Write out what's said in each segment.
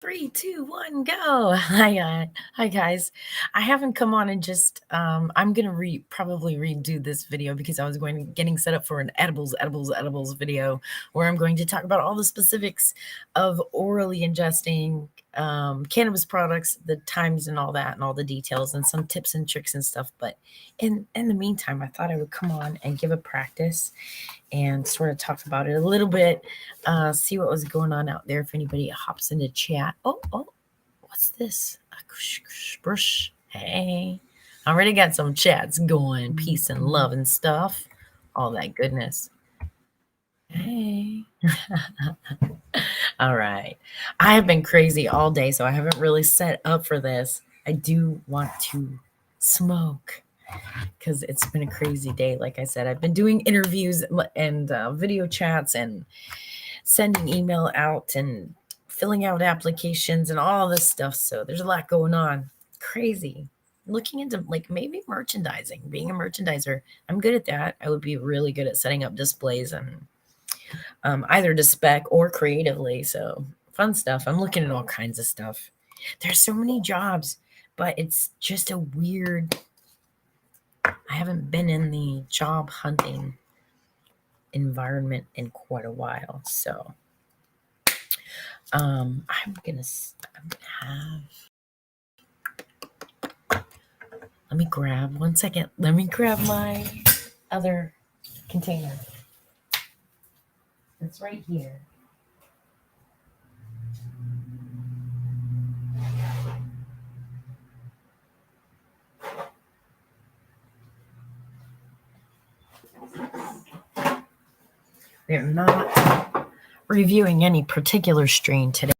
Three, two, one, go. Hi guys. I haven't come on and just I'm gonna probably redo this video because I was getting set up for an edibles video where I'm going to talk about all the specifics of orally ingesting cannabis products, the times and all that, and all the details and some tips and tricks and stuff. But in the meantime, I thought I would come on and give a practice and sort of talk about it a little bit, see what was going on out there if anybody hops into chat. Oh, what's this? Hey, I already got some chats going, peace and love and stuff, all that goodness. Hey. All right. I have been crazy all day, so I haven't really set up for this. I do want to smoke because it's been a crazy day. Like I said, I've been doing interviews and video chats and sending email out and filling out applications and all this stuff. So there's a lot going on. Crazy. Looking into like maybe merchandising, being a merchandiser. I'm good at that. I would be really good at setting up displays and either to spec or creatively. So fun stuff. I'm looking at all kinds of stuff. There's so many jobs, but it's just a weird. I haven't been in the job hunting environment in quite a while, so I'm gonna have. Let me grab 1 second. Let me grab my other container. It's right here. We're not reviewing any particular strain today,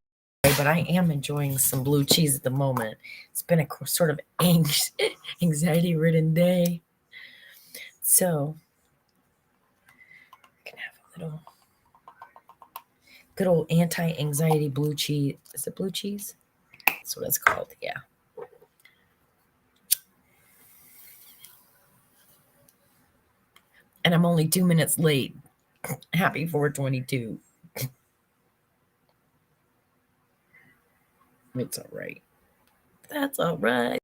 but I am enjoying some blue cheese at the moment. It's been a sort of anxiety-ridden day. So, we can have a little good old anti-anxiety blue cheese. Is it blue cheese? That's what it's called, yeah. And I'm only 2 minutes late. Happy 422. It's all right. That's all right.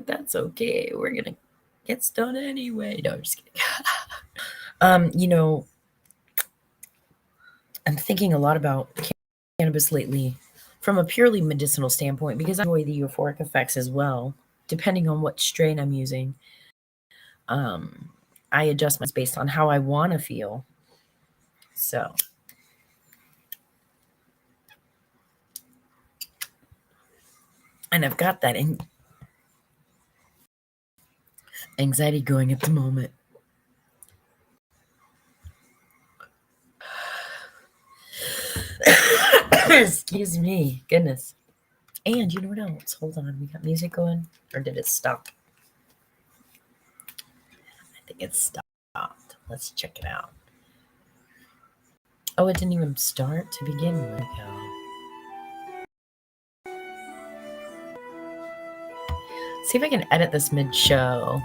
That's okay. We're going to get started anyway. No, I'm just kidding. I'm thinking a lot about cannabis lately from a purely medicinal standpoint because I enjoy the euphoric effects as well, depending on what strain I'm using. I adjust my based on how I want to feel. So, and I've got that anxiety going at the moment. Excuse me. Goodness. And you know what else? Hold on. We got music going? Or did it stop? I think it stopped. Let's check it out. Oh, it didn't even start to begin with. See if I can edit this mid-show.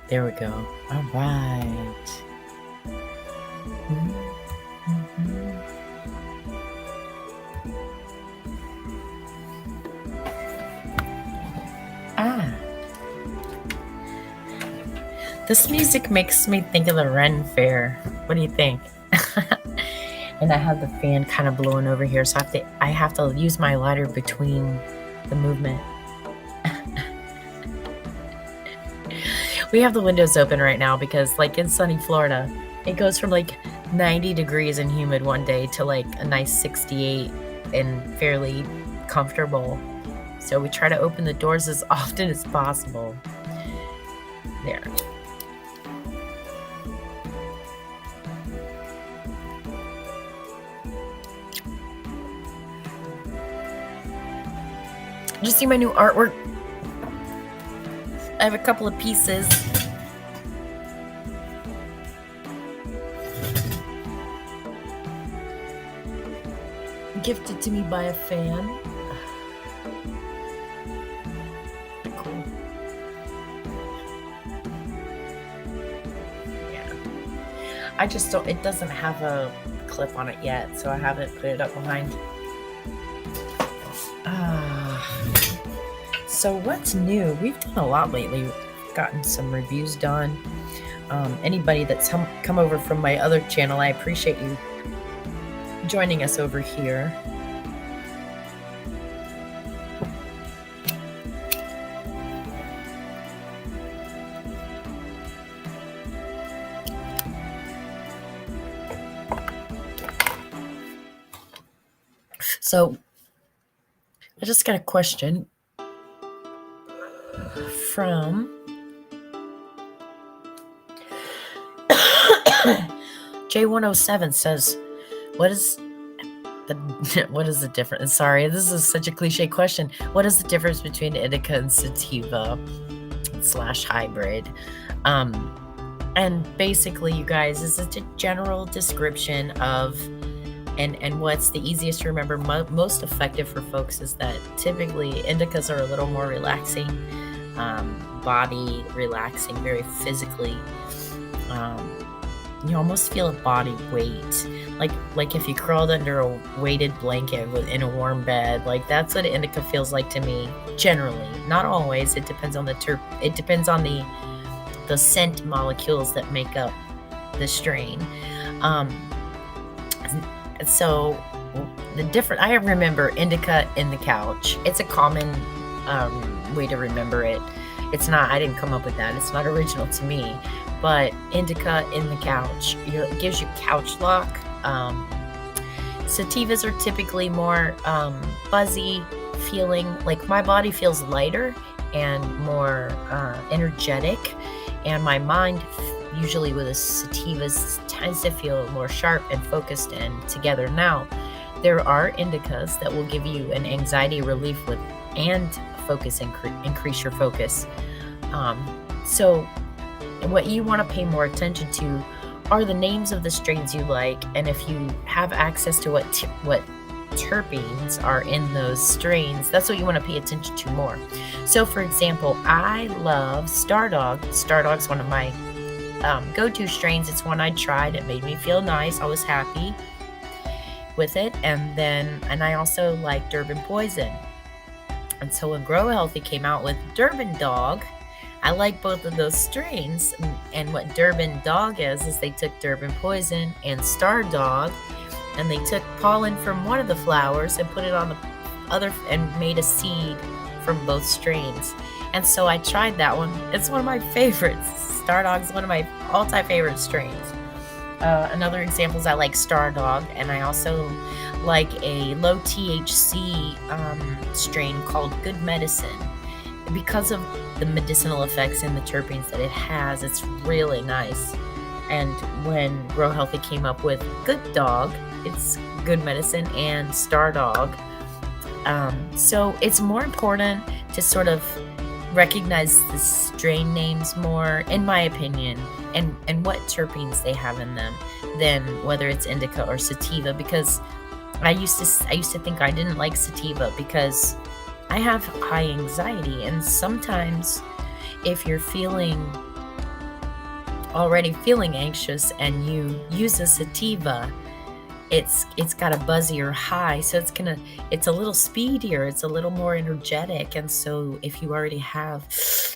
There we go. All right. This music makes me think of the Ren Fair. What do you think? And I have the fan kind of blowing over here, so I have to use my lighter between the movement. We have the windows open right now because, like, in sunny Florida, it goes from like 90 degrees and humid one day to like a nice 68 and fairly comfortable. So we try to open the doors as often as possible. There. Did you see my new artwork? I have a couple of pieces. Gifted to me by a fan. Cool. Yeah. I just don't, it doesn't have a clip on it yet, so I haven't put it up behind. So what's new? We've done a lot lately. We've gotten some reviews done. Anybody that's come over from my other channel, I appreciate you joining us over here. So I just got a question from J107 says, what is the difference? Sorry, this is such a cliche question. What is the difference between indica and sativa / hybrid? And basically, you guys, this is a general description of and what's the easiest to remember, most effective for folks is that typically indicas are a little more relaxing, body relaxing, very physically. You almost feel a body weight, like if you crawled under a weighted blanket in a warm bed. Like that's what indica feels like to me. Generally, not always. It depends on it depends on the scent molecules that make up the strain. So I remember indica in the couch. It's a common way to remember it. It's not, I didn't come up with that. It's not original to me. But indica in the couch, it gives you couch lock. Sativas are typically more buzzy feeling. Like my body feels lighter and more energetic. And my mind, usually with a sativas, tends to feel more sharp and focused and together. Now, there are indicas that will give you an anxiety relief and focus increase your focus. So what you want to pay more attention to are the names of the strains you like, and if you have access to what terpenes are in those strains, that's what you want to pay attention to more. So for example, I love Stardog. Stardog's one of my go-to strains. It's one I tried. It made me feel nice. I was happy with it. And I also like Durban Poison. And so when Grow Healthy came out with Durban Dog, I like both of those strains. And what Durban Dog is they took Durban Poison and Star Dog, and they took pollen from one of the flowers and put it on the other and made a seed from both strains. And so I tried that one. It's one of my favorites. Star Dog's one of my all-time favorite strains. Another example is I like Star Dog, and I also like a low THC strain called Good Medicine. Because of the medicinal effects and the terpenes that it has, it's really nice. And when Grow Healthy came up with Good Dog, it's Good Medicine and Star Dog. So it's more important to sort of recognize the strain names more, in my opinion, and what terpenes they have in them than whether it's indica or sativa, because I used to think I didn't like sativa because I have high anxiety, and sometimes if you're already feeling anxious and you use a sativa, it's got a buzzier high, so it's a little speedier, it's a little more energetic. And so if you already have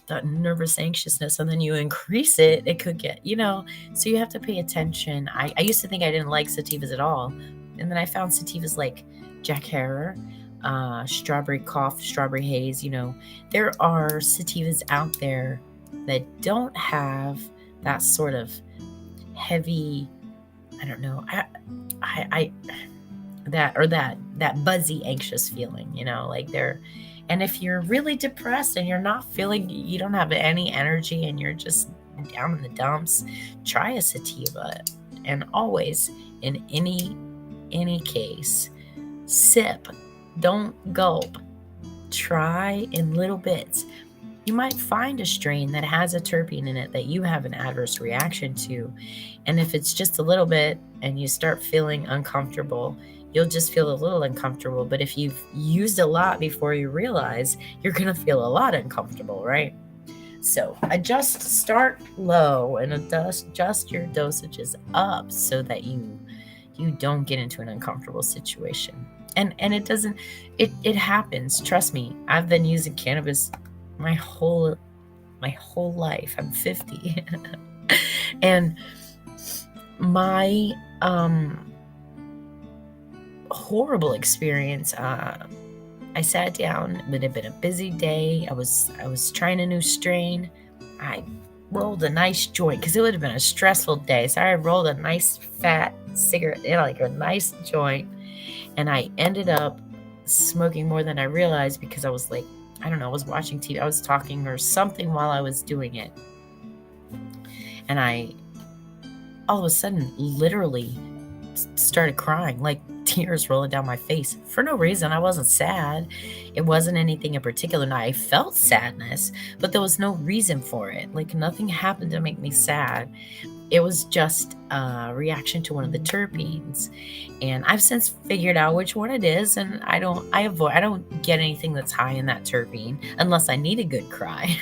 that nervous anxiousness and then you increase it, it could get, so you have to pay attention. I used to think I didn't like sativas at all, and then I found sativas like Jack Herer, Strawberry Cough, Strawberry Haze. There are sativas out there that don't have that sort of heavy, I don't know, that buzzy anxious feeling, like and if you're really depressed and you don't have any energy and you're just down in the dumps, try a sativa. And always, in any case, sip, don't gulp. try in little bits. You might find a strain that has a terpene in it that you have an adverse reaction to. And if it's just a little bit and you start feeling uncomfortable, you'll just feel a little uncomfortable. But if you've used a lot before you realize, you're going to feel a lot uncomfortable, right? So start low and adjust your dosages up so that you don't get into an uncomfortable situation. And it happens. Trust me. I've been using cannabis my whole life. I'm 50. And my horrible experience, I sat down. It had been a busy day. I was trying a new strain. I rolled a nice joint because it would have been a stressful day. So I rolled a nice fat cigarette, like a nice joint, and I ended up smoking more than I realized because I was like, I don't know, I was watching TV, I was talking or something while I was doing it. And I all of a sudden literally started crying, like tears rolling down my face for no reason. I wasn't sad. It wasn't anything in particular. Now, I felt sadness, but there was no reason for it. Like nothing happened to make me sad. It was just a reaction to one of the terpenes. And I've since figured out which one it is, and I don't get anything that's high in that terpene unless I need a good cry.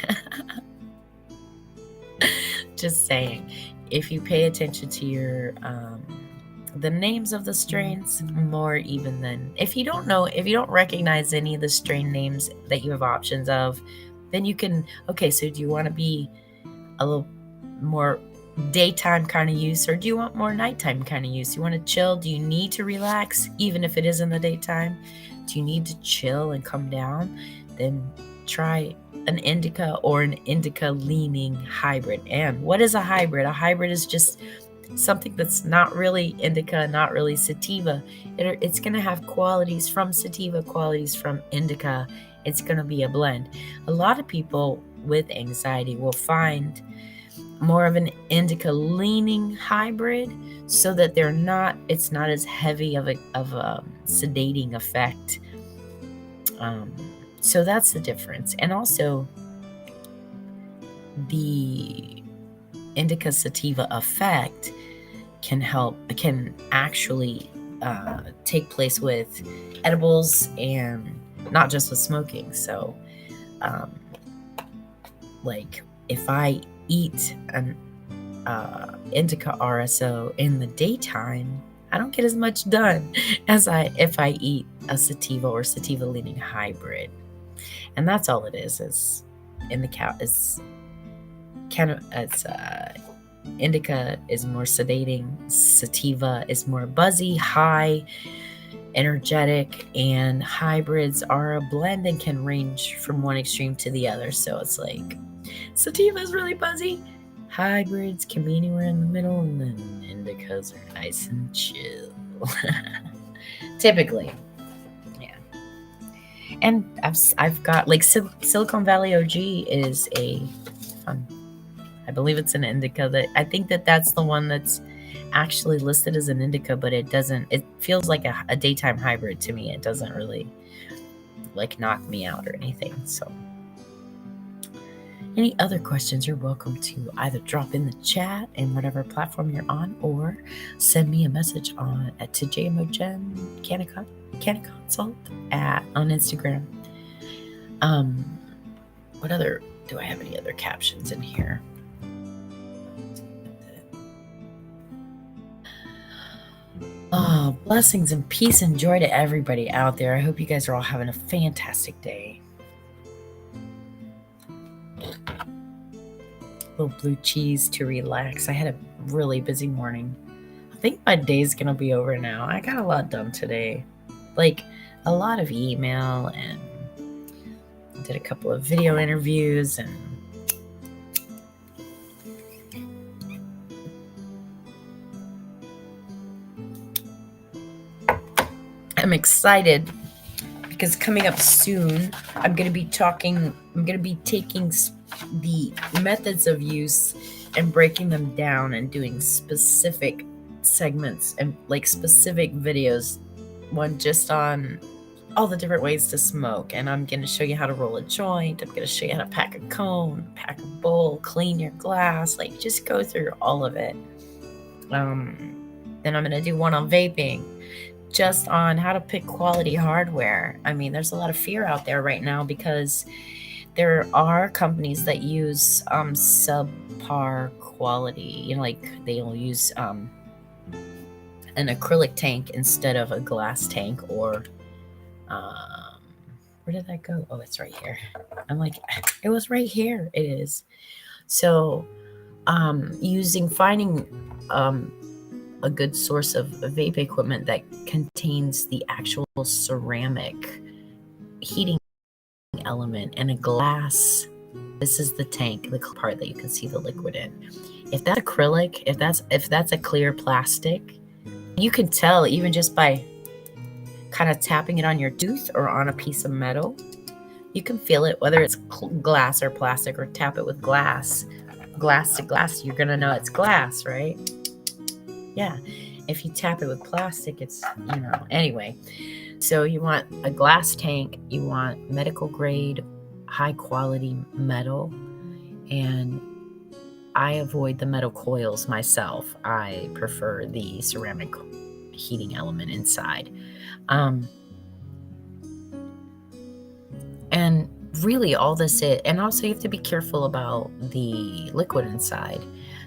Just saying, if you pay attention to your the names of the strains more even than if you don't recognize any of the strain names that you have options of, then you can, okay, so do you want to be a little more daytime kind of use, or do you want more nighttime kind of use? Do you want to chill? Do you need to relax even if it is in the daytime? Do you need to chill and come down? Then try an indica or an indica leaning hybrid. And what is a hybrid? A hybrid is just something that's not really indica, not really sativa. It's going to have qualities from sativa, qualities from indica. It's going to be a blend. A lot of people with anxiety will find more of an indica leaning hybrid so that it's not as heavy of a sedating effect. So that's the difference. And also the indica sativa effect can actually take place with edibles and not just with smoking. So like if I eat an indica RSO in the daytime, I don't get as much done as if I eat a sativa or sativa leaning hybrid. And that's all it is indica is indica is more sedating, sativa is more buzzy, high, energetic, and hybrids are a blend and can range from one extreme to the other. So it's like sativa is really buzzy, hybrids can be anywhere in the middle, and then indicas are nice and chill. Typically. Yeah. And I've got like Silicon Valley OG is I believe it's an indica. That I think that's the one that's actually listed as an indica, but it feels like a daytime hybrid to me. It doesn't really like knock me out or anything. So any other questions, you're welcome to either drop in the chat in whatever platform you're on, or send me a message to JMOGen Canna Consult on Instagram. Do I have any other captions in here? Oh, blessings and peace and joy to everybody out there. I hope you guys are all having a fantastic day. Little blue cheese to relax. I had a really busy morning. I think my day's gonna be over now. I got a lot done today. Like a lot of email, and did a couple of video interviews, and I'm excited because coming up soon, I'm going to be taking the methods of use and breaking them down and doing specific segments and like specific videos. One just on all the different ways to smoke. And I'm going to show you how to roll a joint. I'm going to show you how to pack a cone, pack a bowl, clean your glass, like just go through all of it. Then I'm going to do one on vaping, just on how to pick quality hardware. I mean, there's a lot of fear out there right now because there are companies that use subpar quality. You know, like they'll use an acrylic tank instead of a glass tank, or where did that go? Oh, it's right here. I'm like, it was right here. It is. So finding a good source of vape equipment that contains the actual ceramic heating element and a glass. This is the tank, the part that you can see the liquid in. If that's acrylic, if that's a clear plastic, you can tell even just by kind of tapping it on your tooth or on a piece of metal. You can feel it, whether it's glass or plastic, or tap it with glass to glass, you're gonna know it's glass, right? Yeah. If you tap it with plastic, it's, anyway. So you want a glass tank, you want medical grade, high quality metal, and I avoid the metal coils myself. I prefer the ceramic heating element inside. And really all this is, and also you have to be careful about the liquid inside,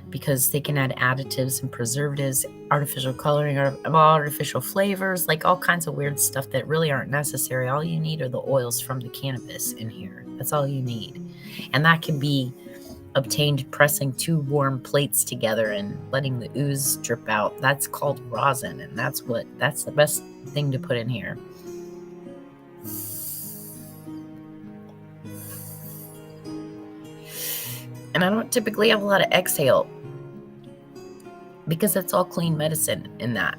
because they can add additives and preservatives, artificial coloring, artificial flavors, like all kinds of weird stuff that really aren't necessary. All you need are the oils from the cannabis in here. That's all you need. And that can be obtained pressing 2 warm plates together and letting the ooze drip out. That's called rosin, and that's the best thing to put in here. And I don't typically have a lot of exhale because that's all clean medicine in that.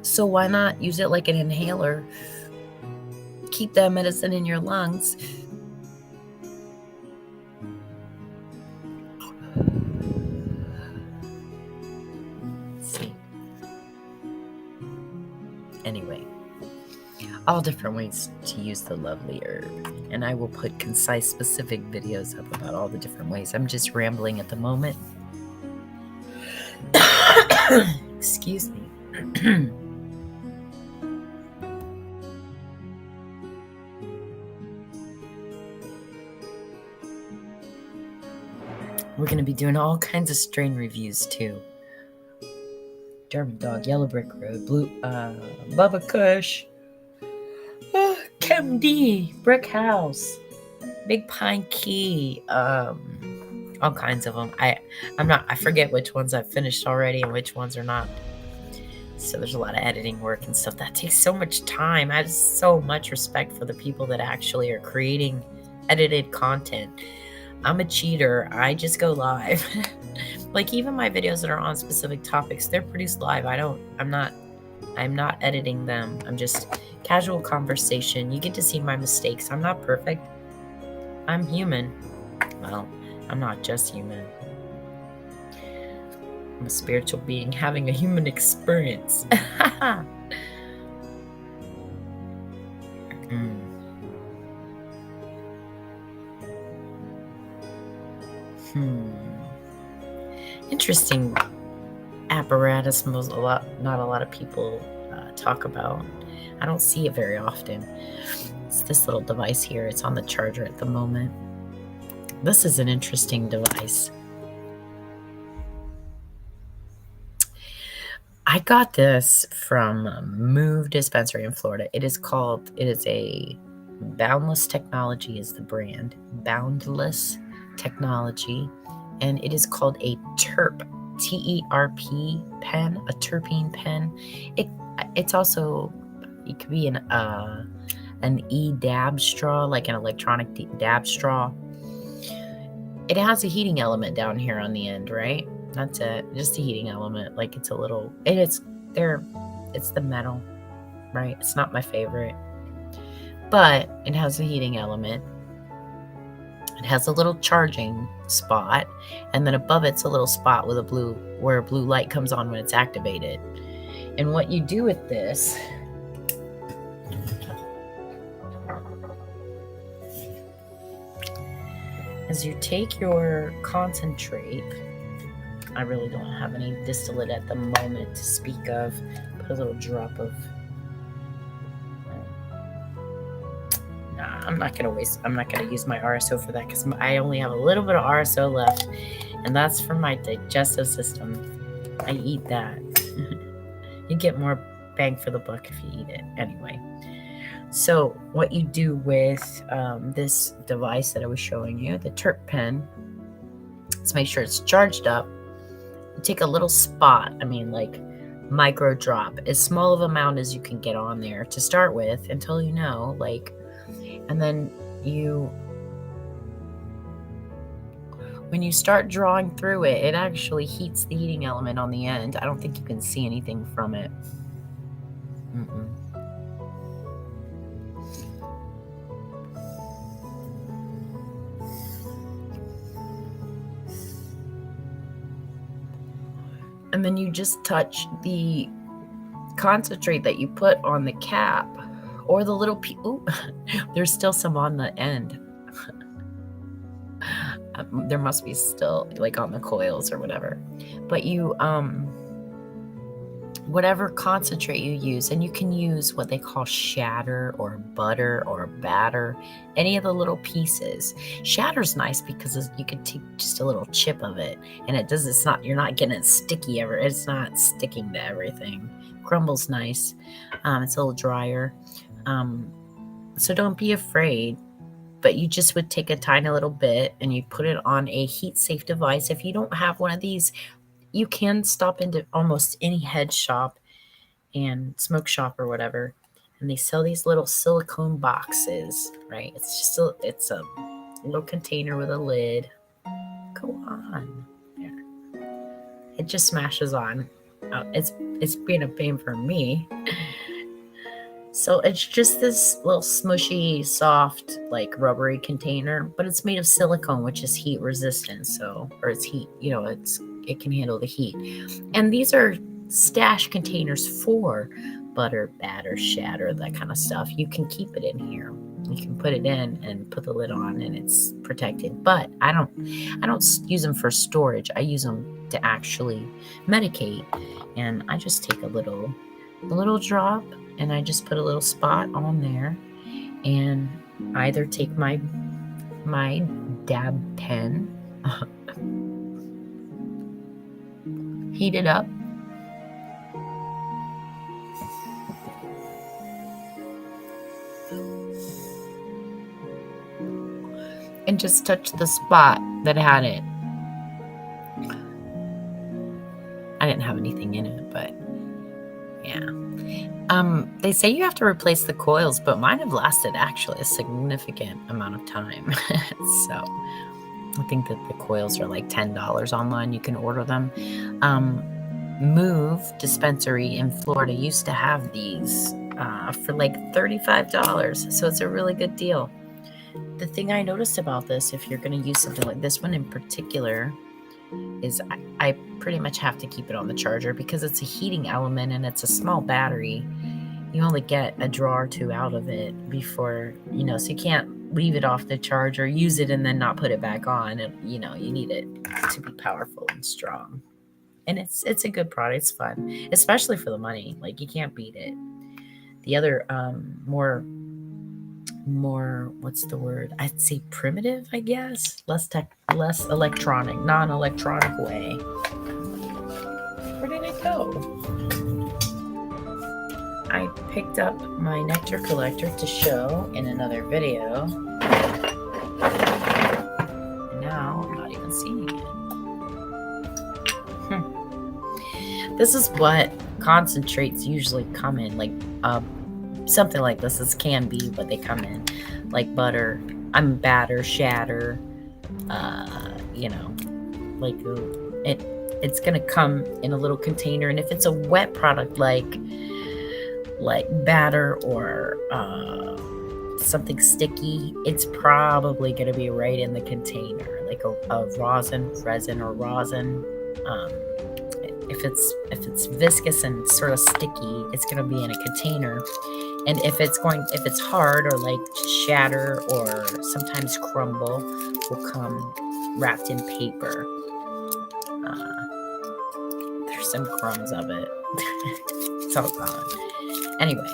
So why not use it like an inhaler? Keep that medicine in your lungs. See. Anyway, all different ways to use the lovely herb. And I will put concise, specific videos up about all the different ways. I'm just rambling at the moment. Excuse me. We're going to be doing all kinds of strain reviews too. German Dog, Yellow Brick Road, Blue, Bubba Kush, Chem D, Brick House, Big Pine Key, all kinds of them. I forget which ones I've finished already and which ones are not. So there's a lot of editing work and stuff that takes so much time. I have so much respect for the people that actually are creating edited content. I'm a cheater. I just go live. Like even my videos that are on specific topics, they're produced live. I'm not editing them. I'm just casual conversation. You get to see my mistakes. I'm not perfect. I'm human. Well, I'm not just human. I'm a spiritual being having a human experience. Interesting apparatus. Not a lot of people talk about. I don't see it very often. It's this little device here. It's on the charger at the moment. This is an interesting device. I got this from Move Dispensary in Florida. It is a Boundless Technology is the brand. Boundless Technology. And it is called a Terp, T-E-R-P pen, a terpene pen. It's also, it could be an e-dab straw, like an electronic dab straw. It has a heating element down here on the end, right? That's it. Just a heating element. Like it's the metal, right? It's not my favorite. But it has a heating element. It has a little charging spot, and then above it's a little spot with where a blue light comes on when it's activated. And what you do with this is you take your concentrate. I really don't have any distillate at the moment to speak of. Put a little drop of. Nah, I'm not gonna use my RSO for that because I only have a little bit of RSO left, and that's for my digestive system. I eat that. You get more bang for the buck if you eat it anyway. So what you do with this device that I was showing you, the terp pen, let's make sure it's charged up. You take a little spot, like micro drop, as small of amount as you can get on there to start with until you know, and then when you start drawing through it, it actually heats the heating element on the end. I don't think you can see anything from it. And then you just touch the concentrate that you put on the cap or the little ooh, there's still some on the end. There must be still on the coils or whatever. But you whatever concentrate you use, and you can use what they call shatter or butter or batter, any of the little pieces. Shatter's nice because you can take just a little chip of it, and you're not getting it sticky it's not sticking to everything. Crumble's nice. It's a little drier. So don't be afraid, but you just would take a tiny little bit and you put it on a heat safe device. If you don't have one of these, you can stop into almost any head shop and smoke shop or whatever, and they sell these little silicone boxes, right? It's a little container with a lid. Go on. There. It just smashes on. It's been a pain for me. So it's just this little smushy, soft, rubbery container, but it's made of silicone, which is heat resistant. Or it's heat, it can handle the heat. And these are stash containers for butter, batter, shatter, that kind of stuff. You can keep it in here. You can put it in and put the lid on, and it's protected. But I don't use them for storage. I use them to actually medicate, and I just take a little drop, and I just put a little spot on there, and either take my dab pen, heat it up, and just touch the spot that had it. I didn't have anything in it, but yeah. They say you have to replace the coils, but mine have lasted actually a significant amount of time. So I think that the coils are $10 online. You can order them. Move Dispensary in Florida used to have these for $35. So it's a really good deal. The thing I noticed about this, if you're going to use something like this one in particular, is I pretty much have to keep it on the charger because it's a heating element and it's a small battery. You only get a draw or two out of it before, so you can't leave it off the charger, use it, and then not put it back on. And, you need it to be powerful and strong. And it's a good product. It's fun, especially for the money. You can't beat it. The other more what's the word? I'd say primitive, I guess. Less electronic, non-electronic way. Where did it go? I picked up my nectar collector to show in another video. And now I'm not even seeing it. This is what concentrates usually come in, something like this. This can be what they come in, butter, batter, shatter, it's gonna come in a little container. And if it's a wet product like batter or something sticky, it's probably gonna be right in the container, a resin or rosin. If it's viscous and sort of sticky, it's going to be in a container. And if it's hard or like shatter or sometimes crumble, will come wrapped in paper. There's some crumbs of it. It's all gone. Anyway,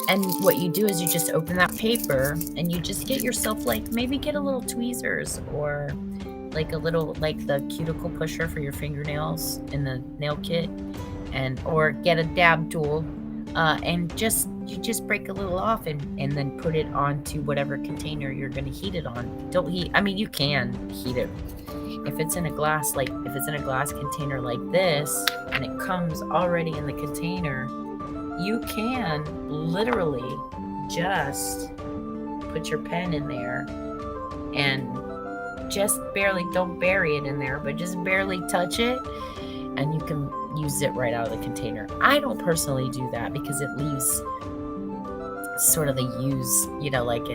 and what you do is you just open that paper and you just get yourself, like, maybe get a little tweezers or like a little, like the cuticle pusher for your fingernails in the nail kit, or get a dab tool, and you just break a little off and then put it onto whatever container you're going to heat it on. Don't heat, I mean, you can heat it. If it's in a glass container like this, and it comes already in the container, you can literally just put your pen in there and just barely, don't bury it in there, but just barely touch it, and you can use it right out of the container. I don't personally do that because it leaves sort of the use, like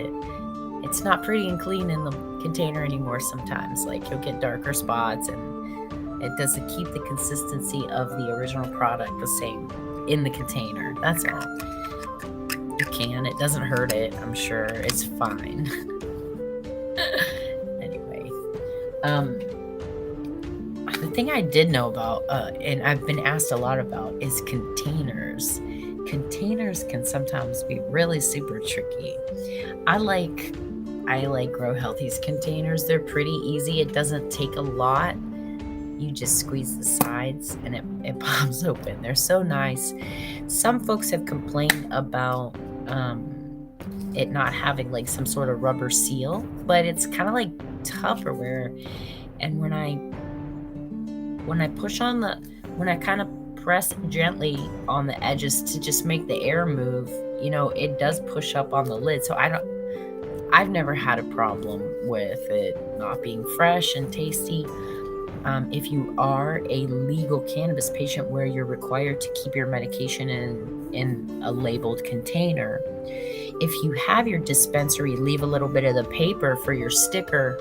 it's not pretty and clean in the container anymore sometimes. Like, you'll get darker spots, and it doesn't keep the consistency of the original product the same in the container. That's all. You can. It doesn't hurt it. I'm sure it's fine. Anyway, the thing I did know about, and I've been asked a lot about, is containers. Containers can sometimes be really super tricky. I like Grow Healthy's containers. They're pretty easy. It doesn't take a lot. You just squeeze the sides and it pops open. They're so nice. Some folks have complained about it not having like some sort of rubber seal, but it's kind of like Tupperware. And when I push on when I kind of press gently on the edges to just make the air move, it does push up on the lid. So I've never had a problem with it not being fresh and tasty. If you are a legal cannabis patient where you're required to keep your medication in a labeled container, if you have your dispensary leave a little bit of the paper for your sticker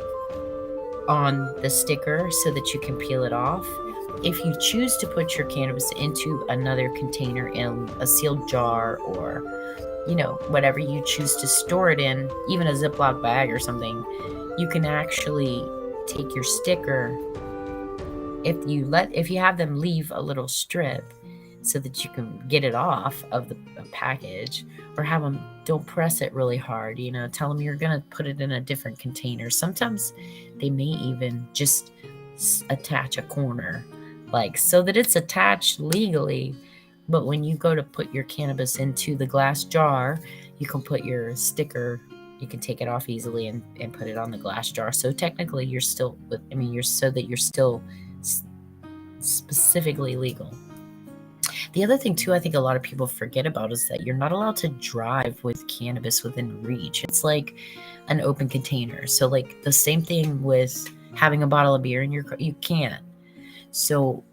on the sticker so that you can peel it off. If you choose to put your cannabis into another container in a sealed jar or, whatever you choose to store it in, even a Ziploc bag or something, you can actually take your sticker. If you have them leave a little strip so that you can get it off of the package, or have them, don't press it really hard, tell them you're going to put it in a different container. Sometimes they may even just attach a corner, like, so that it's attached legally. But when you go to put your cannabis into the glass jar, you can put your sticker, you can take it off easily and put it on the glass jar. So technically you're still specifically legal. The other thing too, I think a lot of people forget about is that you're not allowed to drive with cannabis within reach. It's like an open container. So like the same thing with having a bottle of beer in your car, you can't. So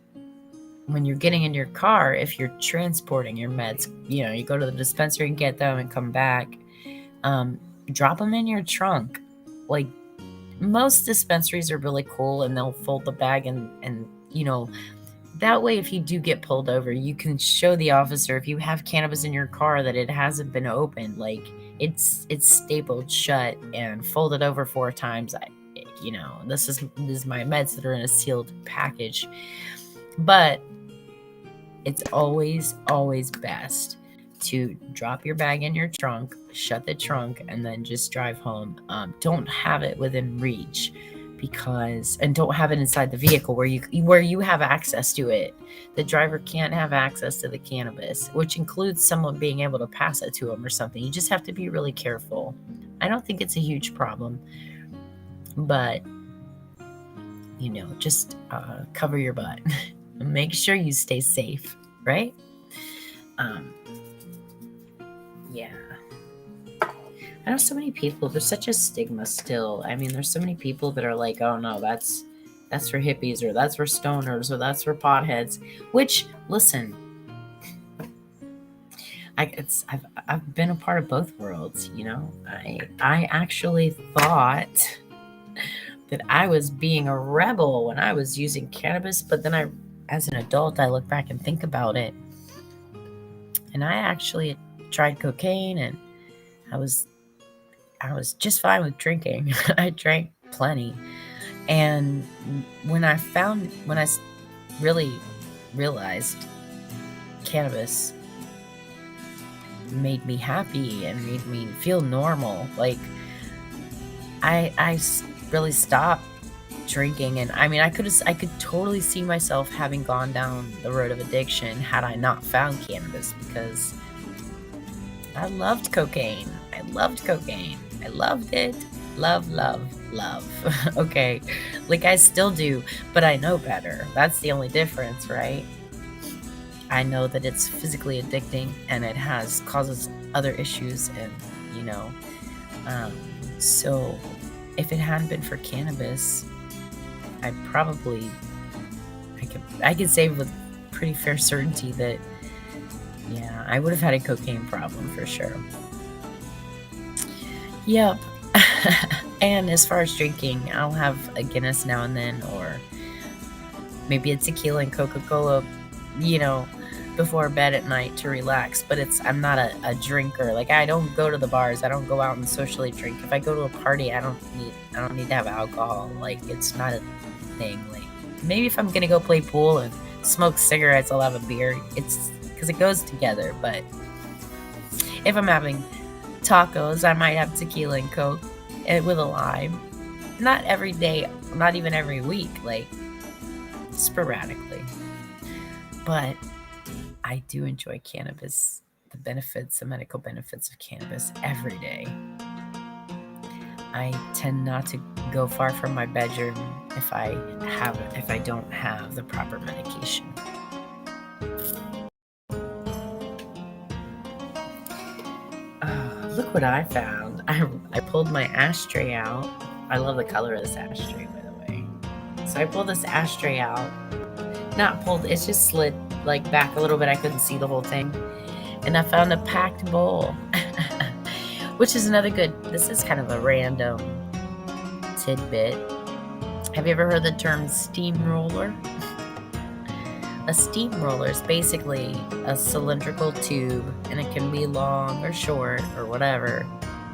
when you're getting in your car, if you're transporting your meds, you go to the dispensary and get them and come back, drop them in your trunk. Like, most dispensaries are really cool and they'll fold the bag and that way, if you do get pulled over, you can show the officer, if you have cannabis in your car, that it hasn't been opened. Like, it's stapled shut and folded over 4 times. This is my meds that are in a sealed package. But it's always best to drop your bag in your trunk, shut the trunk, and then just drive home. Don't have it within reach, and don't have it inside the vehicle where you have access to it. The driver can't have access to the cannabis, which includes someone being able to pass it to them or something. You just have to be really careful. I don't think it's a huge problem, but just cover your butt. Make sure you stay safe, right? Yeah. I know so many people, there's such a stigma still. I mean, there's so many people that are like, oh no, that's for hippies, or that's for stoners, or that's for potheads. Which, listen, I've been a part of both worlds, I actually thought that I was being a rebel when I was using cannabis, but then as an adult, I look back and think about it. And I actually tried cocaine, and I was just fine with drinking. I drank plenty. And when I really realized cannabis made me happy and made me feel normal, like I really stopped drinking. And I mean, I could totally see myself having gone down the road of addiction had I not found cannabis, because I loved cocaine. I loved it. Love. Okay. Like, I still do, but I know better. That's the only difference, right? I know that it's physically addicting and it causes other issues, and so if it hadn't been for cannabis, I could say with pretty fair certainty that, yeah, I would have had a cocaine problem for sure. Yep. And as far as drinking, I'll have a Guinness now and then, or maybe a tequila and Coca-Cola, before bed at night to relax. But I'm not a drinker. Like, I don't go to the bars. I don't go out and socially drink. If I go to a party, I don't need to have alcohol. Like, it's not a thing. Like, maybe if I'm gonna go play pool and smoke cigarettes, I'll have a beer. It's because it goes together. But if I'm having tacos, I might have tequila and Coke with a lime. Not every day, not even every week, like sporadically. But I do enjoy cannabis, the medical benefits of cannabis every day. I tend not to go far from my bedroom if I don't have the proper medication. Look what I found. I pulled my ashtray out. I love the color of this ashtray, by the way. So I pulled this ashtray out. Not pulled, it's just slid like back a little bit. I couldn't see the whole thing. And I found a packed bowl, which is another this is kind of a random tidbit. Have you ever heard the term steamroller? A steamroller is basically a cylindrical tube, and it can be long or short or whatever,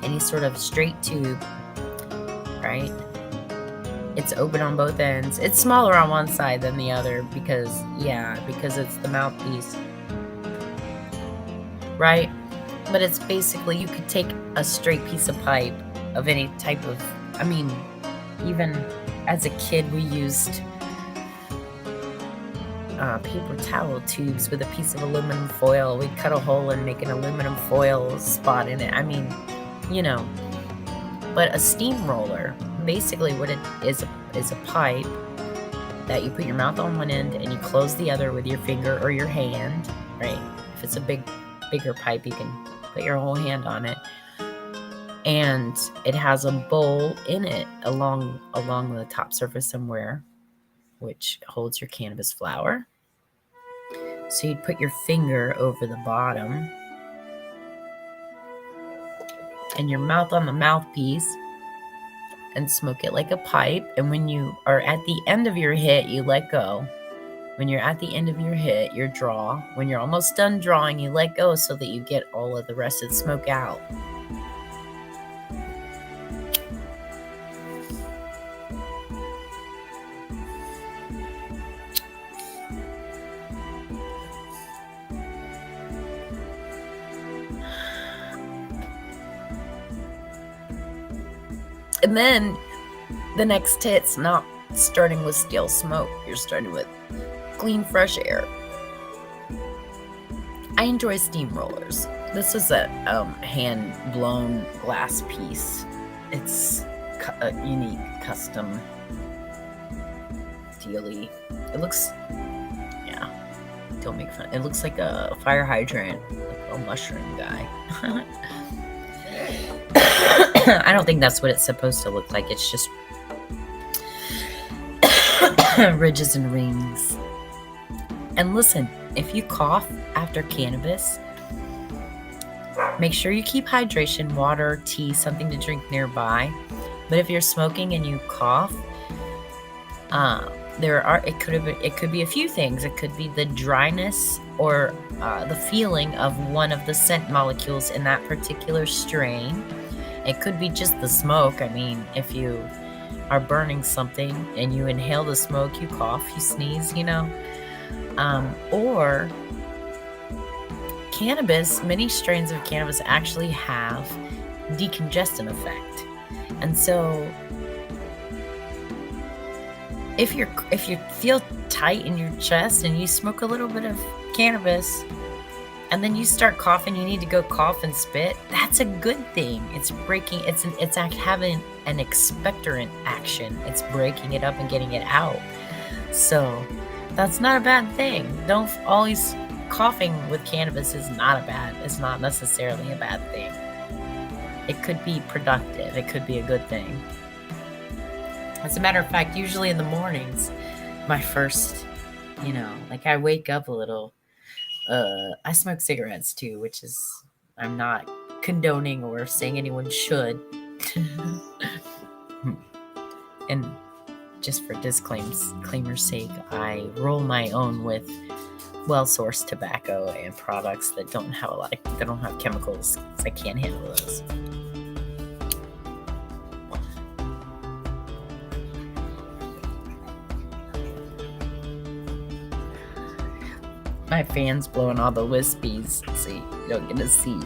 any sort of straight tube, right? It's open on both ends. It's smaller on one side than the other because it's the mouthpiece, right? But it's basically, you could take a straight piece of pipe of any type of, even as a kid, we used paper towel tubes with a piece of aluminum foil. We'd cut a hole and make an aluminum foil spot in it. But a steamroller, basically what it is a pipe that you put your mouth on one end and you close the other with your finger or your hand, right? If it's a bigger pipe, you can put your whole hand on it. And it has a bowl in it along the top surface somewhere, which holds your cannabis flower. So you'd put your finger over the bottom and your mouth on the mouthpiece and smoke it like a pipe. And when you are at the end of your hit, you let go. When you're at the end of your hit, your draw, when you're almost done drawing, you let go so that you get all of the rest of the smoke out. And then the next hit's not starting with stale smoke. You're starting with clean, fresh air. I enjoy steamrollers. This is a hand-blown glass piece. It's a unique, custom dealy. It looks, don't make fun. It looks like a fire hydrant, like a mushroom guy. I don't think that's what it's supposed to look like. It's just ridges and rings. And listen, if you cough after cannabis, make sure you keep hydration, water, tea, something to drink nearby. But if you're smoking and you cough, it could be a few things. It could be the dryness or the feeling of one of the scent molecules in that particular strain. It could be just the smoke. I mean, if you are burning something and you inhale the smoke, you cough, you sneeze, or cannabis. Many strains of cannabis actually have decongestant effect, and so if you feel tight in your chest and you smoke a little bit of cannabis and then you start coughing, you need to go cough and spit, that's a good thing. It's having an expectorant action. It's breaking it up and getting it out. So that's not a bad thing. Don't always coughing with cannabis is it's not necessarily a bad thing. It could be productive. It could be a good thing. As a matter of fact, usually in the mornings, my first, I wake up a little. I smoke cigarettes too, which is, I'm not condoning or saying anyone should. And just for disclaimer's sake, I roll my own with well-sourced tobacco and products that don't have chemicals, because I can't handle those. My fan's blowing all the wispies, so you don't get to see.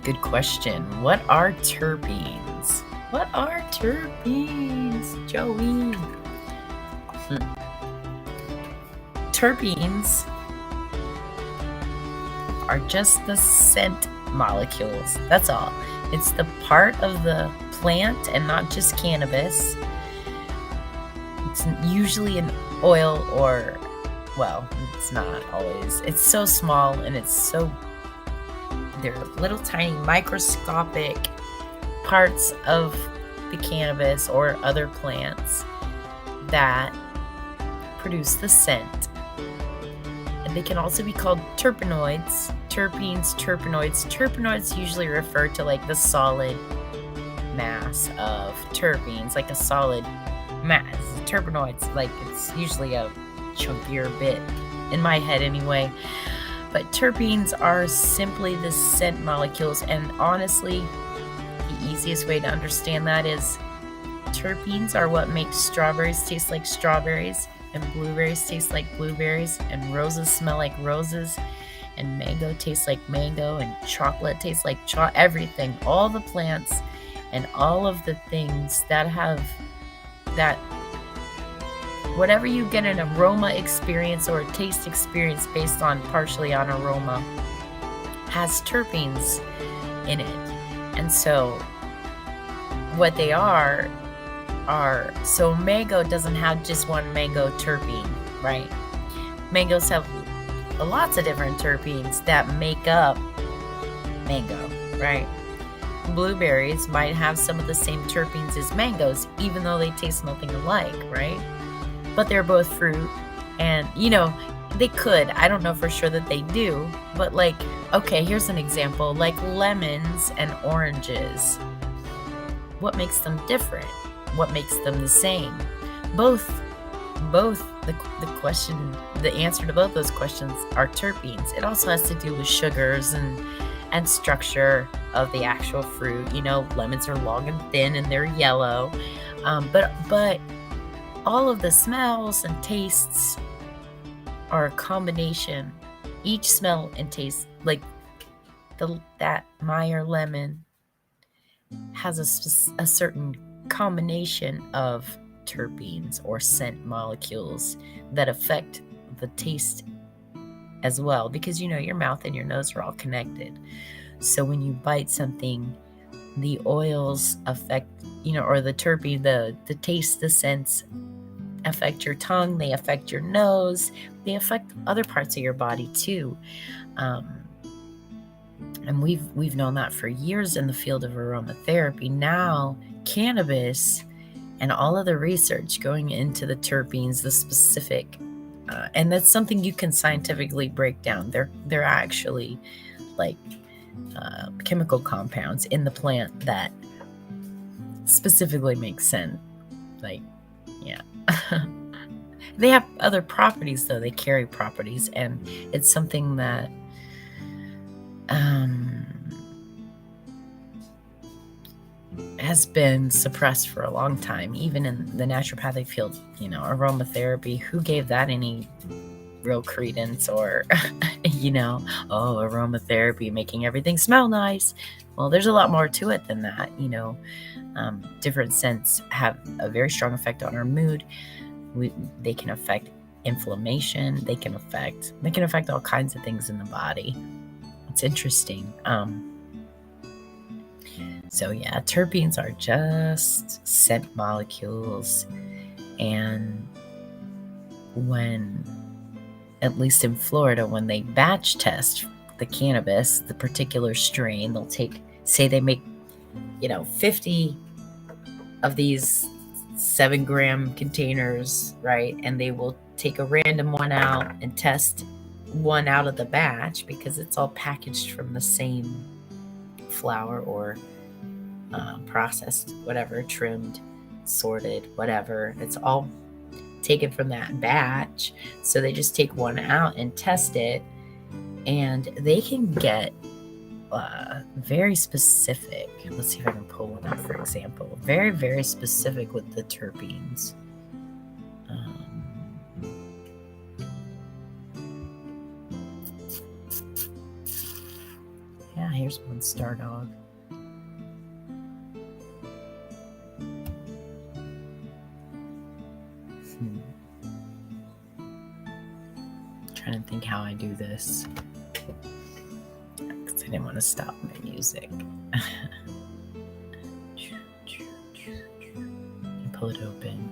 Good question. What are terpenes? What are terpenes, Joey? Terpenes are just the scent molecules. That's all. It's the part of the plant and not just cannabis. It's usually an oil or, well, it's not always. It's so small and they're little tiny microscopic parts of the cannabis or other plants that produce the scent. And they can also be called terpenoids, terpenes, terpenoids. Terpenoids usually refer to like the solid mass of terpenes, like a solid mass. Terpenoids, like it's usually a chunkier bit in my head anyway. But terpenes are simply the scent molecules, and honestly, the easiest way to understand that is terpenes are what makes strawberries taste like strawberries, and blueberries taste like blueberries, and roses smell like roses, and mango tastes like mango, and chocolate tastes like everything. All the plants and all of the things that have that, whatever you get an aroma experience or a taste experience based on partially on aroma, has terpenes in it. And so what they are, so mango doesn't have just one mango terpene, right? Mangoes have lots of different terpenes that make up mango, right? Blueberries might have some of the same terpenes as mangoes, even though they taste nothing alike, right? But they're both fruit, and they could, I don't know for sure that they do, but okay, here's an example, like lemons and oranges. What makes them different? What makes them the same? Both the answer to both those questions are terpenes. It also has to do with sugars and structure of the actual fruit. Lemons are long and thin and they're yellow, but all of the smells and tastes are a combination. Each smell and taste, like that Meyer lemon, has a certain combination of terpenes or scent molecules that affect the taste as well, because your mouth and your nose are all connected. So when you bite something, the oils affect, or the terpene, the taste, the scents affect your tongue, they affect your nose, they affect other parts of your body too. And we've known that for years in the field of aromatherapy. Now, cannabis And all of the research going into the terpenes, the specific, and that's something you can scientifically break down. They're actually like chemical compounds in the plant that specifically make sense. Like, yeah. They have other properties, though. They carry properties, and it's something that has been suppressed for a long time, even in the naturopathic field. Aromatherapy, who gave that any real credence? Or aromatherapy making everything smell nice. Well, there's a lot more to it than that. Different scents have a very strong effect on our mood. They can affect inflammation. They can affect all kinds of things in the body. It's interesting. So yeah, terpenes are just scent molecules. And when, at least in Florida, when they batch test the cannabis, the particular strain, they'll they make 50 of these 7-gram containers, right? And they will take a random one out and test one out of the batch, because it's all packaged from the same flower, or processed, whatever, trimmed, sorted, whatever. It's all taken from that batch. So they just take one out and test it, and they can get very specific. Let's see if I can pull one up, for example. Very, very specific with the terpenes. Yeah, here's one, Star Dog. Trying to think how I do this, because I didn't want to stop my music. Pull it open.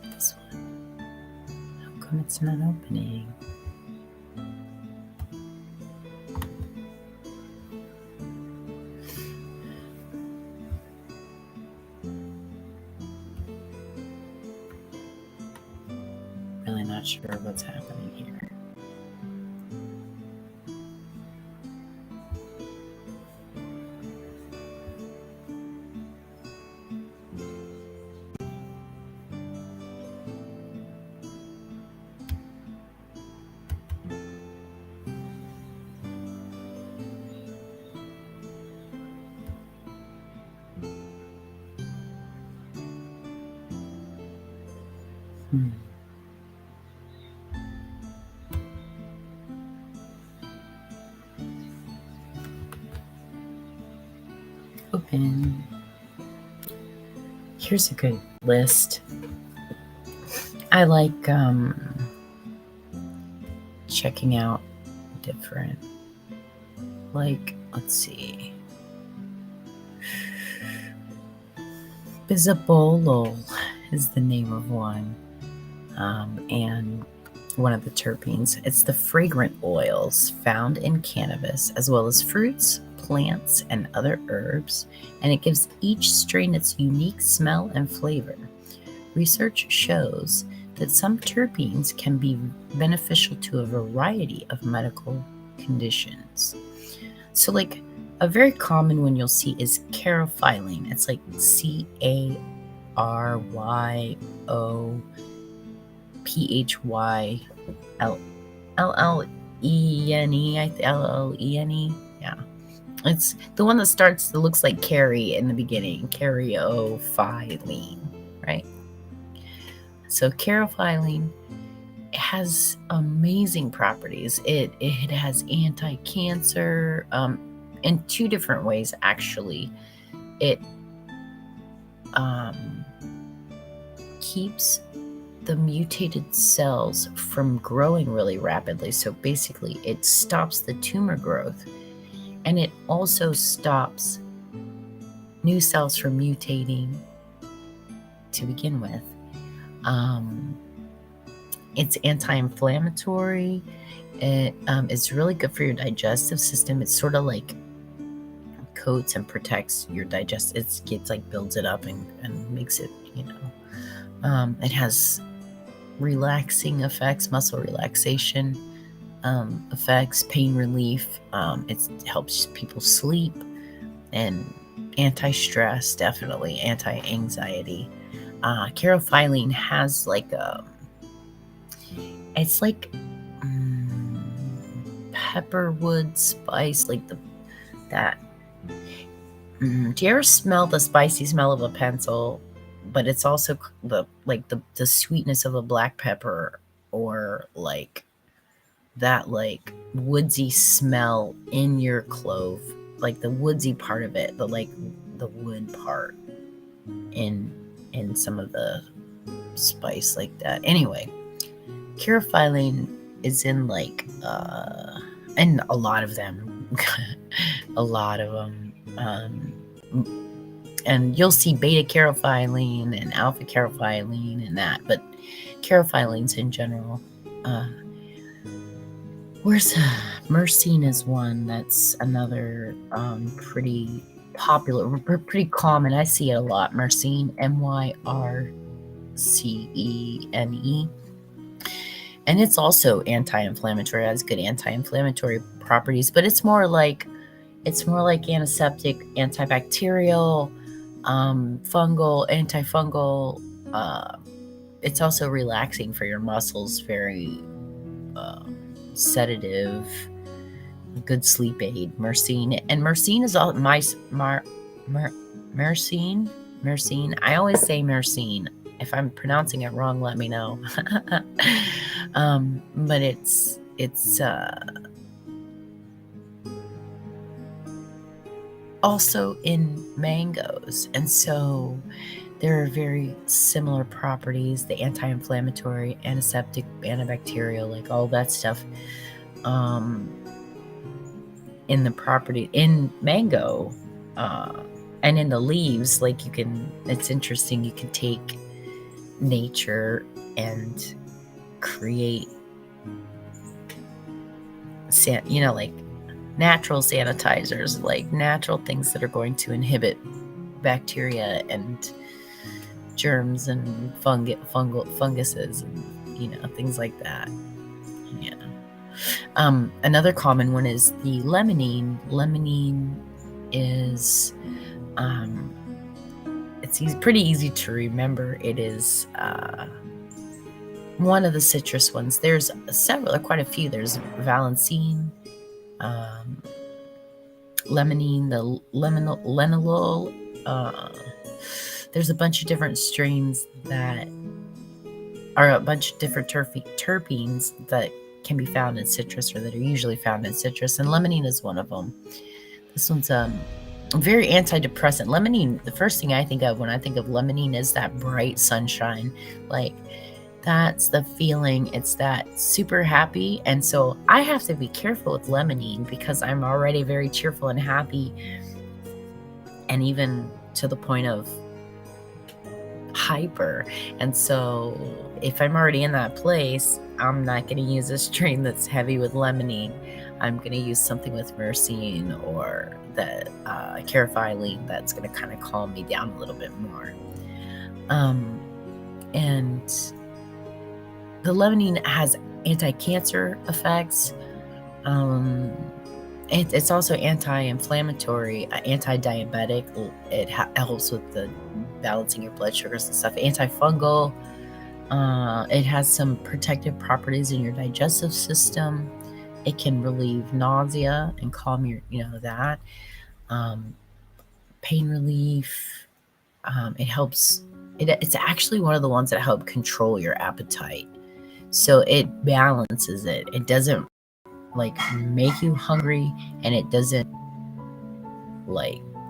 This one. How come it's not opening? Really not sure what's happening here. Open. Here's a good list. I like checking out different, let's see. Bisabolol is the name of one. And one of the terpenes. It's the fragrant oils found in cannabis, as well as fruits, plants, and other herbs, and it gives each strain its unique smell and flavor. Research shows that some terpenes can be beneficial to a variety of medical conditions. So, a very common one you'll see is caryophyllene. It's like CARYOPHYLLENE. Yeah. It's the one that looks like carry in the beginning. Caryophyllene, right? So caryophyllene has amazing properties. It has anti-cancer in 2 different ways, actually. It keeps the mutated cells from growing really rapidly. So basically, it stops the tumor growth, and it also stops new cells from mutating to begin with. It's anti-inflammatory. It's really good for your digestive system. It's sort of like coats and protects your digest. It gets like builds it up and makes it, it has relaxing effects, muscle relaxation effects, pain relief. It helps people sleep, and anti-stress, definitely anti-anxiety. Carophyllene has like it's like pepperwood spice, like that. Do you ever smell the spicy smell of a pencil? But it's also the sweetness of a black pepper, or like that like woodsy smell in your clove, like the woodsy part of it, the wood part in some of the spice like that. Anyway, carophyllene is in and a lot of them, and you'll see beta carophyllene and alpha carophyllene and that, but carophyllene in general. Where's myrcene is one that's another pretty popular, pretty common. I see it a lot. Myrcene, Myrcene, and it's also anti-inflammatory. It has good anti-inflammatory properties, but it's more like antiseptic, antibacterial, fungal, antifungal. It's also relaxing for your muscles, very sedative, good sleep aid. Myrcene, and myrcene is all myrcene. I always say myrcene. If I'm pronouncing it wrong, let me know. But it's also in mangoes, and so there are very similar properties: the anti-inflammatory, antiseptic, antibacterial, like all that stuff in the property in mango, and in the leaves. Like it's interesting, you can take nature and create like natural sanitizers, like natural things that are going to inhibit bacteria and germs and funguses and things like that. Another common one is the limonene. Limonene is it's pretty easy to remember. It is one of the citrus ones. There's quite a few. There's valencine, limonene, the lenilol. There's a bunch of different strains that are a bunch of different terpenes that can be found in citrus, or that are usually found in citrus, and limonene is one of them. This one's very antidepressant. Limonene, the first thing I think of when I think of limonene is that bright sunshine. Like, that's the feeling. It's that super happy. And so I have to be careful with limonene because I'm already very cheerful and happy, and even to the point of hyper. And so if I'm already in that place, I'm not going to use a strain that's heavy with limonene. I'm going to use something with myrcene or the carophyllene that's going to kind of calm me down a little bit more. And the limonene has anti-cancer effects. It's also anti-inflammatory, anti-diabetic. It helps with the balancing your blood sugars and stuff. Antifungal. It has some protective properties in your digestive system. It can relieve nausea and calm your, that. Pain relief. It helps. It's actually one of the ones that help control your appetite. So it balances it. It doesn't make you hungry, and it doesn't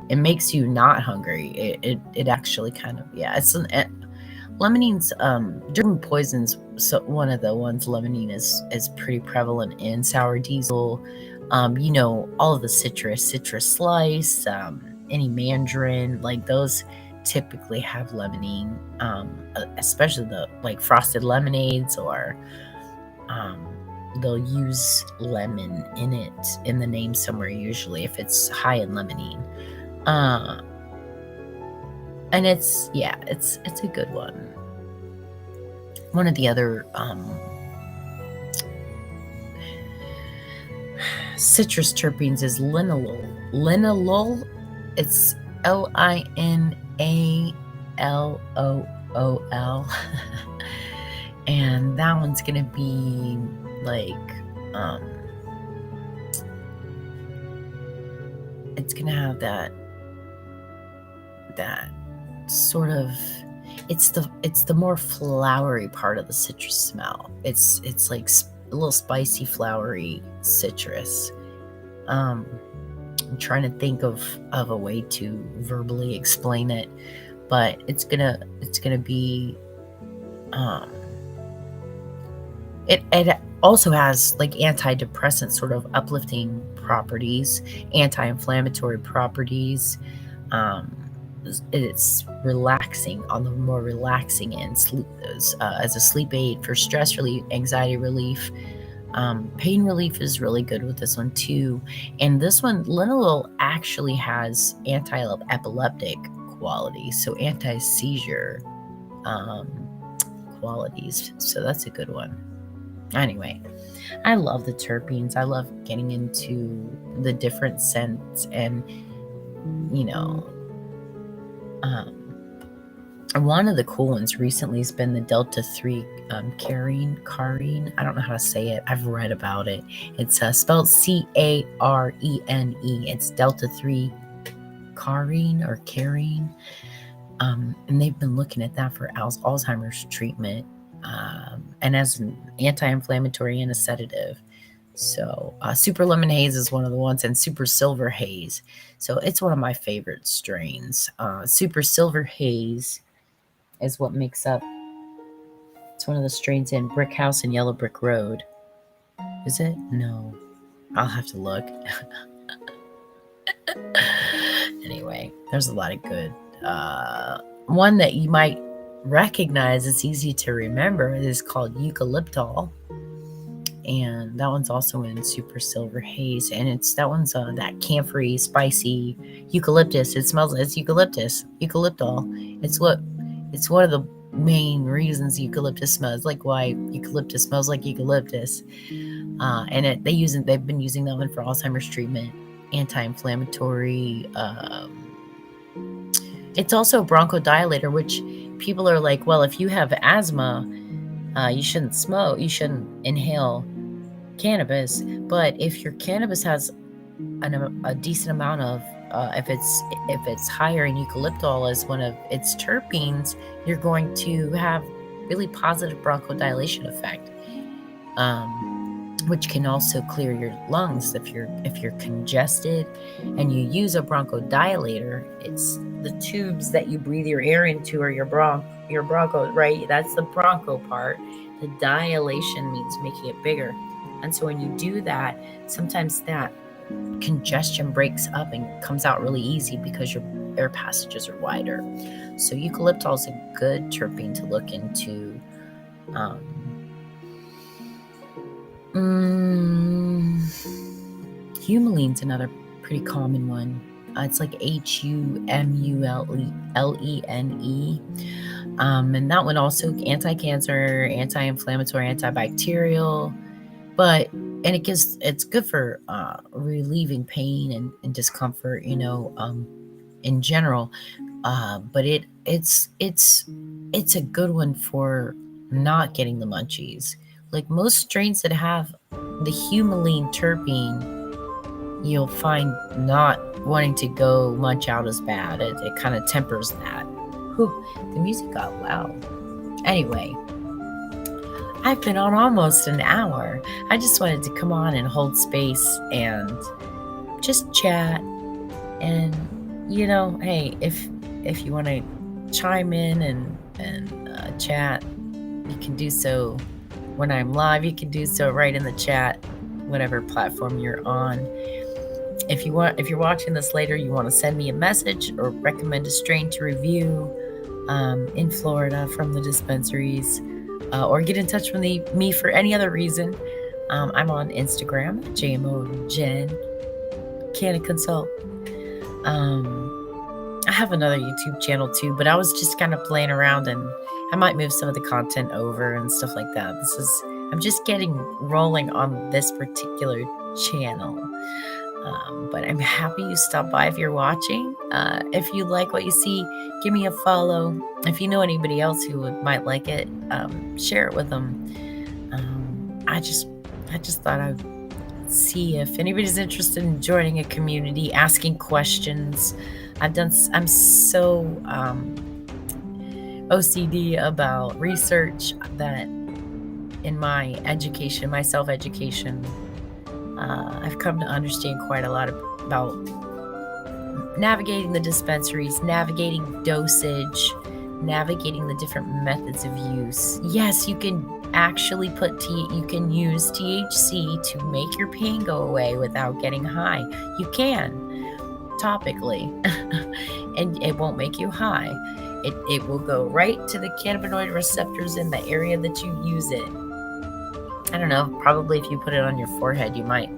it makes you not hungry. It actually kind of, it's limonene's different poisons. So one of the ones, limonene is pretty prevalent in sour diesel. All of the citrus slice, any mandarin, those typically have limonene, especially the frosted lemonades or they'll use lemon in it in the name somewhere, usually if it's high in limonene. And it's a good one. One of the other citrus terpenes is linalool. Linalool, it's LINALOOL. And that one's gonna be like it's gonna have that sort of, it's the more flowery part of the citrus smell. It's like a little spicy, flowery citrus. I'm trying to think of a way to verbally explain it, but it's gonna be it also has like antidepressant sort of uplifting properties, anti-inflammatory properties. It's relaxing on the more relaxing end, as a sleep aid for stress relief, anxiety relief. Pain relief is really good with this one too. And this one, linalool, actually has anti-epileptic qualities, so anti-seizure qualities. So that's a good one. Anyway, I love the terpenes. I love getting into the different scents, and one of the cool ones recently has been the Delta 3 carene. I don't know how to say it. I've read about it. It's spelled CARENE. It's Delta 3 carene or carene. And they've been looking at that for Alzheimer's treatment, and as an anti-inflammatory and a sedative. So Super Lemon Haze is one of the ones, and Super Silver Haze. So it's one of my favorite strains. Super Silver Haze is what makes up, it's one of the strains in Brick House and Yellow Brick Road. Is it? No. I'll have to look. Anyway, there's a lot of good. One that you might recognize, it's easy to remember, is called Eucalyptol. And that one's also in Super Silver Haze. And that one's that camphory, spicy eucalyptus. It smells, it's eucalyptus, eucalyptol. It's one of the main reasons eucalyptus smells like why eucalyptus smells like eucalyptus. And they've been using that one for Alzheimer's treatment, anti-inflammatory. It's also a bronchodilator, which people are like, well, if you have asthma, you shouldn't smoke, you shouldn't inhale cannabis. But if your cannabis has a decent amount of, if it's higher in eucalyptol as one of its terpenes, you're going to have really positive bronchodilation effect, which can also clear your lungs if you're congested and you use a bronchodilator. It's the tubes that you breathe your air into, or your broncho, right? That's the broncho part. The dilation means making it bigger. And so when you do that, sometimes that congestion breaks up and comes out really easy because your air passages are wider. So eucalyptol is a good terpene to look into. Humulene is another pretty common one. It's like HUMULENE. And that one also anti-cancer, anti-inflammatory, antibacterial, and it's good for relieving pain and discomfort, in general. But it's a good one for not getting the munchies. Like most strains that have the humulene terpene, you'll find not wanting to go munch out as bad. It kind of tempers that. Whew, the music got loud. Anyway, I've been on almost an hour. I just wanted to come on and hold space and just chat. And, hey, if you want to chime in and chat, you can do so when I'm live. You can do so right in the chat, whatever platform you're on. If you're watching this later, you want to send me a message or recommend a strain to review in Florida from the dispensaries, or get in touch with me for any other reason, I'm on Instagram, JMO Jen Canna Consult. I have another YouTube channel too, but I was just kind of playing around, and I might move some of the content over and stuff like that. I'm just getting rolling on this particular channel. But I'm happy you stopped by if you're watching. If you like what you see, give me a follow. If you know anybody else who might like it, share it with them. I just thought I'd see if anybody's interested in joining a community, asking questions. I'm so OCD about research that in my education, my self-education, I've come to understand quite a lot about navigating the dispensaries, navigating dosage, navigating the different methods of use. Yes, you can actually you can use THC to make your pain go away without getting high. You can, topically, and it won't make you high. It will go right to the cannabinoid receptors in the area that you use it. I don't know, probably if you put it on your forehead, you might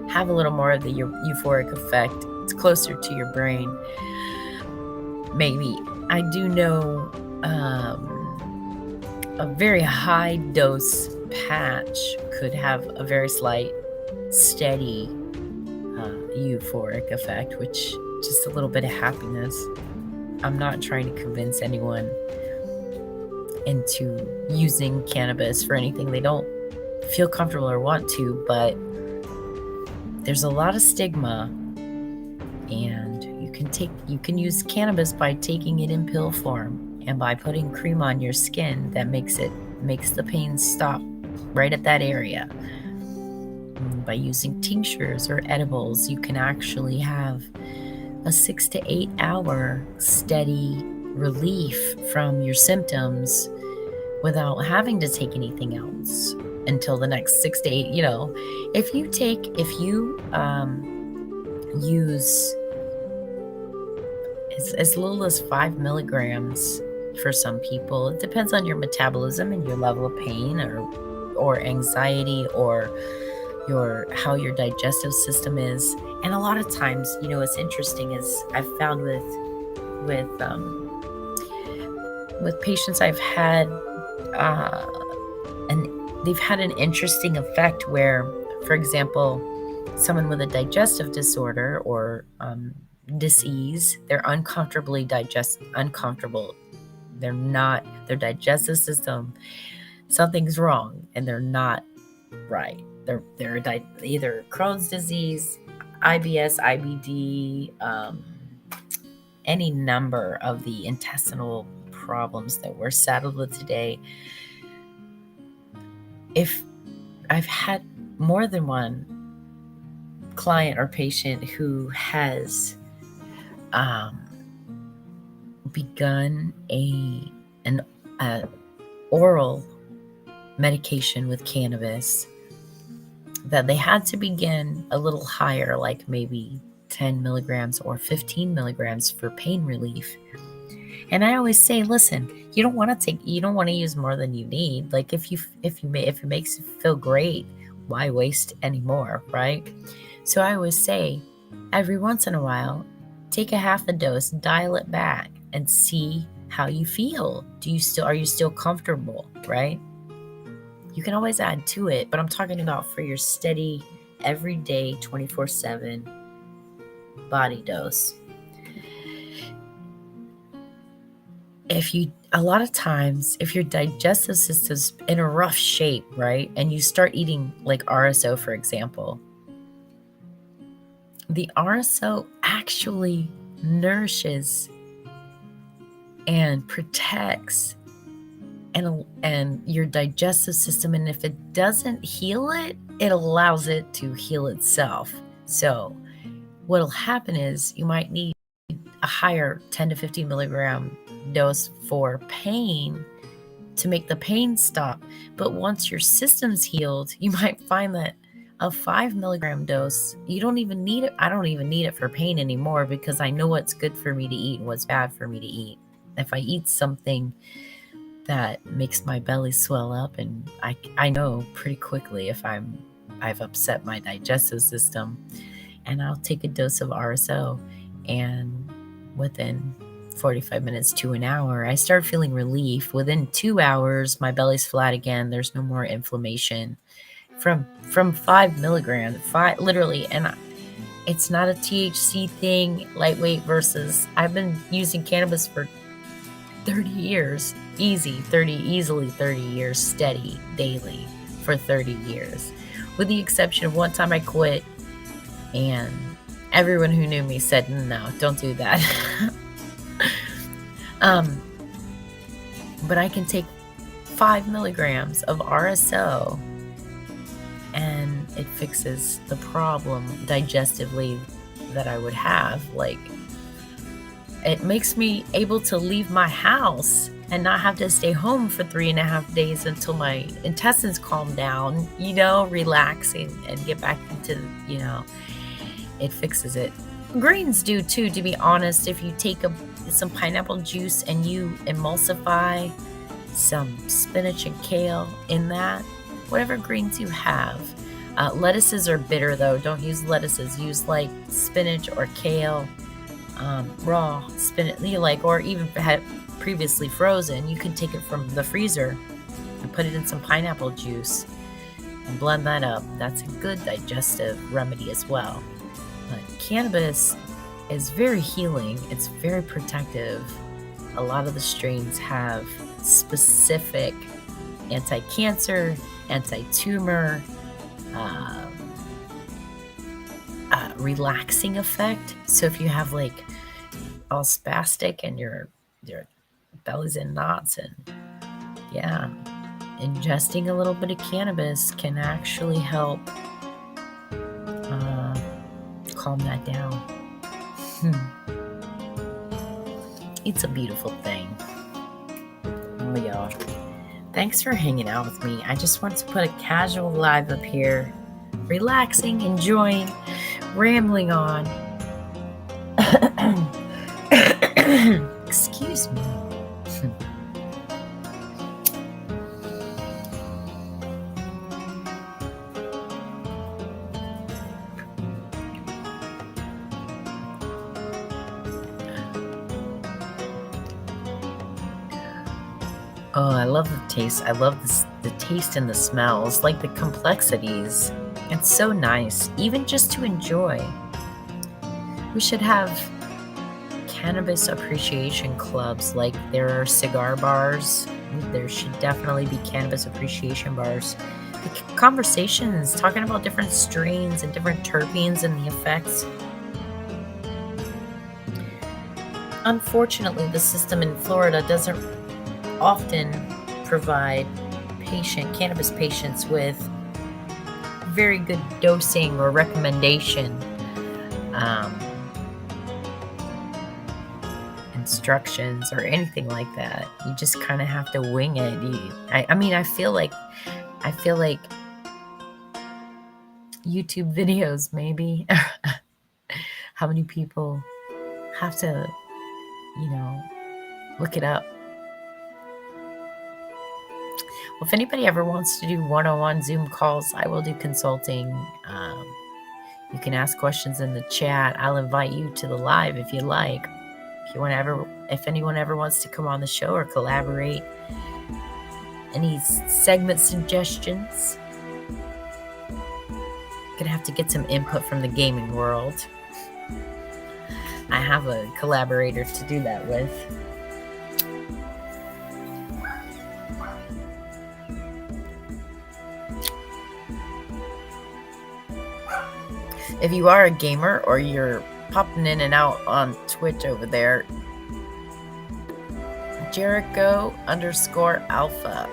have a little more of the euphoric effect. It's closer to your brain. Maybe. I do know a very high dose patch could have a very slight, steady euphoric effect, which just a little bit of happiness. I'm not trying to convince anyone into using cannabis for anything they don't feel comfortable or want to, but there's a lot of stigma, and you can use cannabis by taking it in pill form and by putting cream on your skin that makes the pain stop right at that area. By using tinctures or edibles, you can actually have a 6 to 8 hour steady relief from your symptoms without having to take anything else until the next 6 to 8. If you use as little as 5 milligrams for some people, it depends on your metabolism and your level of pain or anxiety or how your digestive system is. And a lot of times, what's interesting is I've found with patients I've had, and they've had an interesting effect where, for example, someone with a digestive disorder or disease, they're uncomfortable. Their digestive system, something's wrong, and they're not right. They're either Crohn's disease, IBS, IBD, any number of the intestinal problems that we're saddled with today. If I've had more than one client or patient who has begun an oral medication with cannabis, that they had to begin a little higher, like maybe 10 milligrams or 15 milligrams for pain relief. And I always say, listen, you don't want to use more than you need. Like if it makes you feel great, why waste any more, right? So I always say, every once in a while, take a half a dose, dial it back, and see how you feel. Are you still comfortable, right? You can always add to it, but I'm talking about for your steady, everyday, 24/7 body dose. A lot of times, if your digestive system's in a rough shape, right, and you start eating like RSO, for example, the RSO actually nourishes and protects and your digestive system, and if it doesn't heal it, it allows it to heal itself. So what'll happen is you might need a higher 10 to 15 milligram dose for pain to make the pain stop. But once your system's healed, you might find that a 5 milligram dose, you don't even need it. I don't even need it for pain anymore because I know what's good for me to eat and what's bad for me to eat. If I eat something that makes my belly swell up, and I know pretty quickly if I'm I've upset my digestive system, and I'll take a dose of RSO, and within 45 minutes to an hour, I start feeling relief. Within 2 hours, my belly's flat again. There's no more inflammation from 5 milligrams, literally. And it's not a THC thing, lightweight versus, I've been using cannabis for 30 years, easily 30 years, steady, daily for 30 years, with the exception of one time I quit, and everyone who knew me said, no, don't do that. But I can take 5 milligrams of RSO and it fixes the problem digestively that I would have. Like, it makes me able to leave my house and not have to stay home for 3.5 days until my intestines calm down, relaxing and get back into, it fixes it. Greens do too, to be honest. If you take some pineapple juice and you emulsify some spinach and kale in that, whatever greens you have. Lettuces are bitter though. Don't use lettuces. Use like spinach or kale, raw spinach, or even had previously frozen. You can take it from the freezer and put it in some pineapple juice and blend that up. That's a good digestive remedy as well. But cannabis is very healing. It's very protective. A lot of the strains have specific anti-cancer, anti-tumor, relaxing effect. So if you have like all spastic and your belly's in knots, and ingesting a little bit of cannabis can actually help calm that down. It's a beautiful thing. Oh, y'all. Thanks for hanging out with me. I just want to put a casual live up here, relaxing, enjoying, rambling on. Excuse me. Oh, I love the taste. I love the taste and the smells, like the complexities. It's so nice, even just to enjoy. We should have cannabis appreciation clubs, like there are cigar bars. There should definitely be cannabis appreciation bars. The conversations, talking about different strains and different terpenes and the effects. Unfortunately, the system in Florida doesn't often provide cannabis patients with very good dosing or recommendation instructions or anything like that. You just kind of have to wing it. I feel like YouTube videos, maybe. How many people have to, look it up? Well, if anybody ever wants to do one-on-one Zoom calls, I will do consulting. You can ask questions in the chat. I'll invite you to the live if you like. If anyone ever wants to come on the show or collaborate, any segment suggestions, gonna have to get some input from the gaming world. I have a collaborator to do that with. If you are a gamer or you're popping in and out on Twitch over there, Jericho_Alpha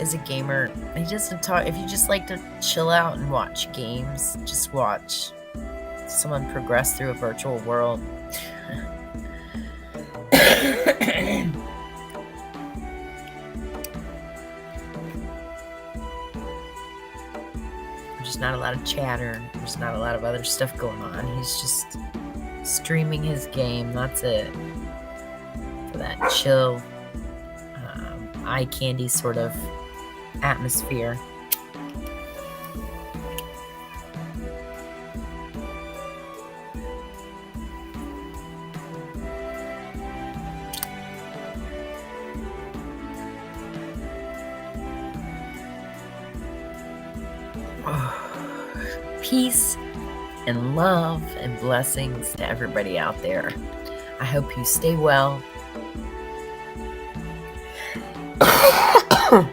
is a gamer. He doesn't talk. If you just like to chill out and watch games, just watch someone progress through a virtual world. There's not a lot of chatter. There's not a lot of other stuff going on. He's just streaming his game. That's it. For that chill, eye candy sort of atmosphere. Peace and love and blessings to everybody out there. I hope you stay well. I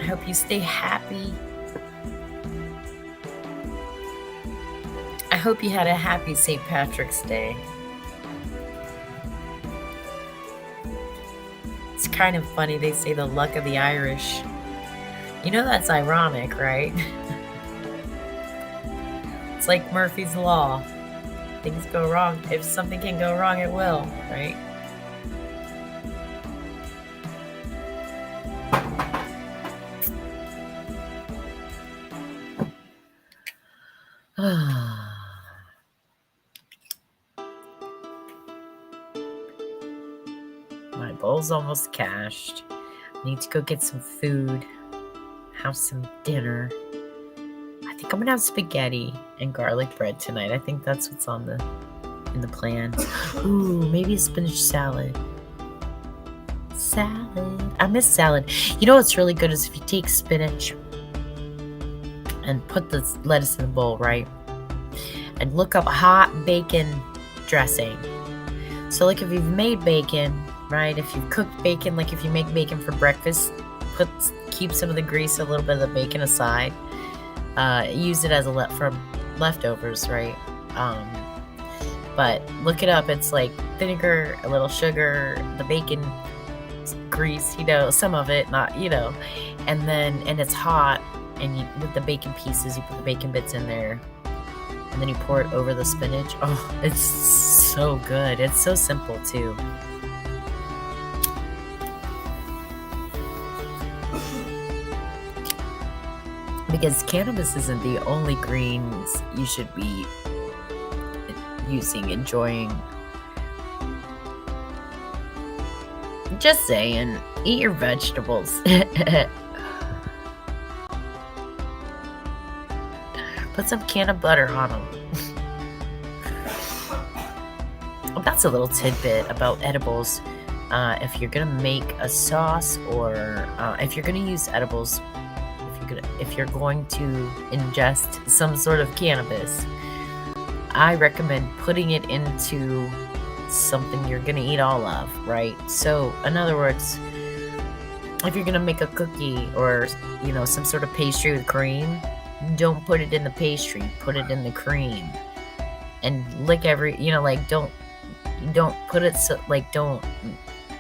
hope you stay happy. I hope you had a happy St. Patrick's Day. It's kind of funny, they say the luck of the Irish. You know that's ironic, right? It's like Murphy's Law. Things go wrong. If something can go wrong, it will, right? My bowl's almost cashed. Need to go get some food, have some dinner. I think I'm gonna have spaghetti and garlic bread tonight. I think that's what's in the plan. Ooh, maybe a spinach salad. Salad. I miss salad. You know what's really good is if you take spinach and put the lettuce in the bowl, right? And look up hot bacon dressing. So like if you've made bacon, right? If you've cooked bacon, like if you make bacon for breakfast, keep some of the grease, a little bit of the bacon aside. Use it as for leftovers, right? But look it up. It's like vinegar, a little sugar, the bacon grease, some of it, not, and it's hot, and with the bacon pieces, you put the bacon bits in there, and then you pour it over the spinach. Oh, it's so good. It's so simple too. Because cannabis isn't the only greens you should be enjoying. Just saying, eat your vegetables. Put some can of butter on them. That's a little tidbit about edibles. If you're gonna make a sauce, or if you're gonna use edibles, if you're going to ingest some sort of cannabis, I recommend putting it into something you're gonna eat all of, right? So in other words, if you're gonna make a cookie or some sort of pastry with cream, don't put it in the pastry, put it in the cream, and lick don't put it don't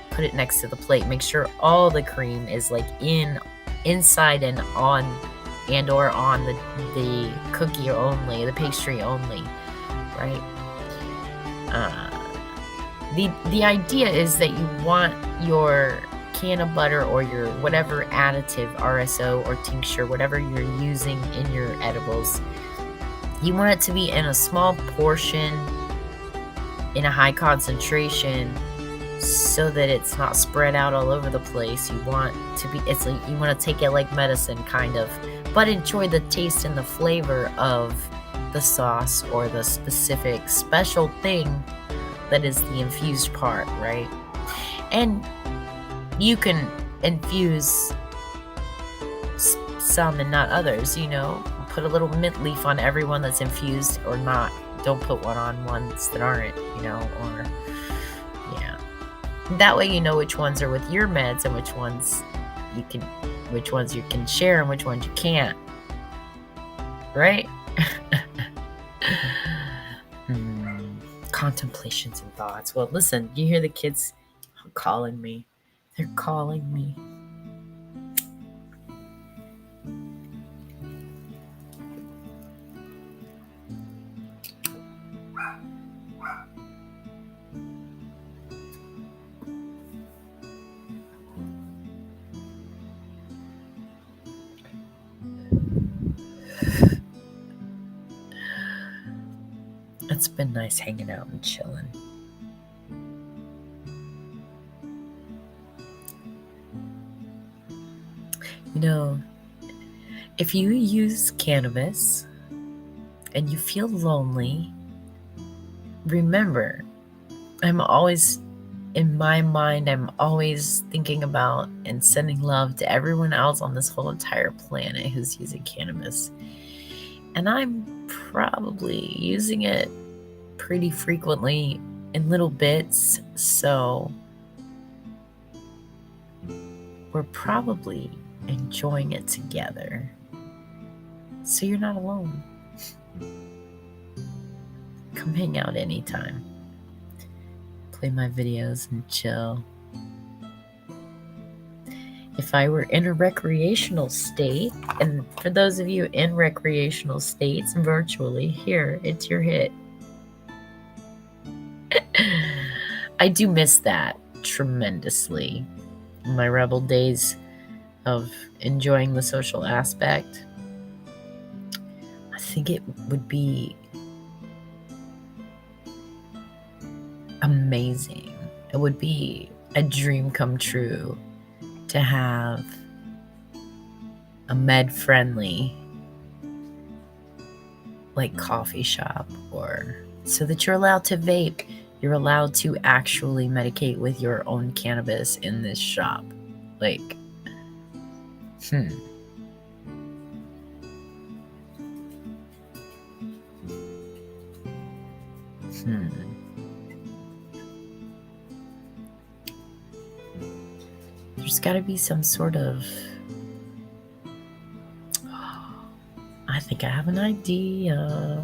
put it next to the plate. Make sure all the cream is inside and on the cookie only, the pastry only, right? The idea is that you want your can of butter or your whatever additive, RSO or tincture, whatever you're using in your edibles, you want it to be in a small portion, in a high concentration, so that it's not spread out all over the place. You want to take it like medicine, kind of, but enjoy the taste and the flavor of the sauce or the specific special thing that is the infused part, right? And you can infuse some and not others, put a little mint leaf on every one that's infused or not. Don't put one on ones that aren't, or that way you know which ones are with your meds and which ones you can share and which ones you can't, right? Contemplations and thoughts. Well, listen, you hear the kids calling me. They're calling me. It's been nice hanging out and chilling. If you use cannabis and you feel lonely, remember, I'm always in my mind, I'm always thinking about and sending love to everyone else on this whole entire planet who's using cannabis. And I'm probably using it pretty frequently in little bits, so we're probably enjoying it together. So you're not alone. Come hang out anytime. Play my videos and chill. If I were in a recreational state, and for those of you in recreational states virtually, here, it's your hit. I do miss that tremendously. My rebel days of enjoying the social aspect. I think it would be amazing. It would be a dream come true to have a med-friendly like coffee shop, or so that you're allowed to vape. You're allowed to actually medicate with your own cannabis in this shop. Like, There's got to be some sort of... I think I have an idea.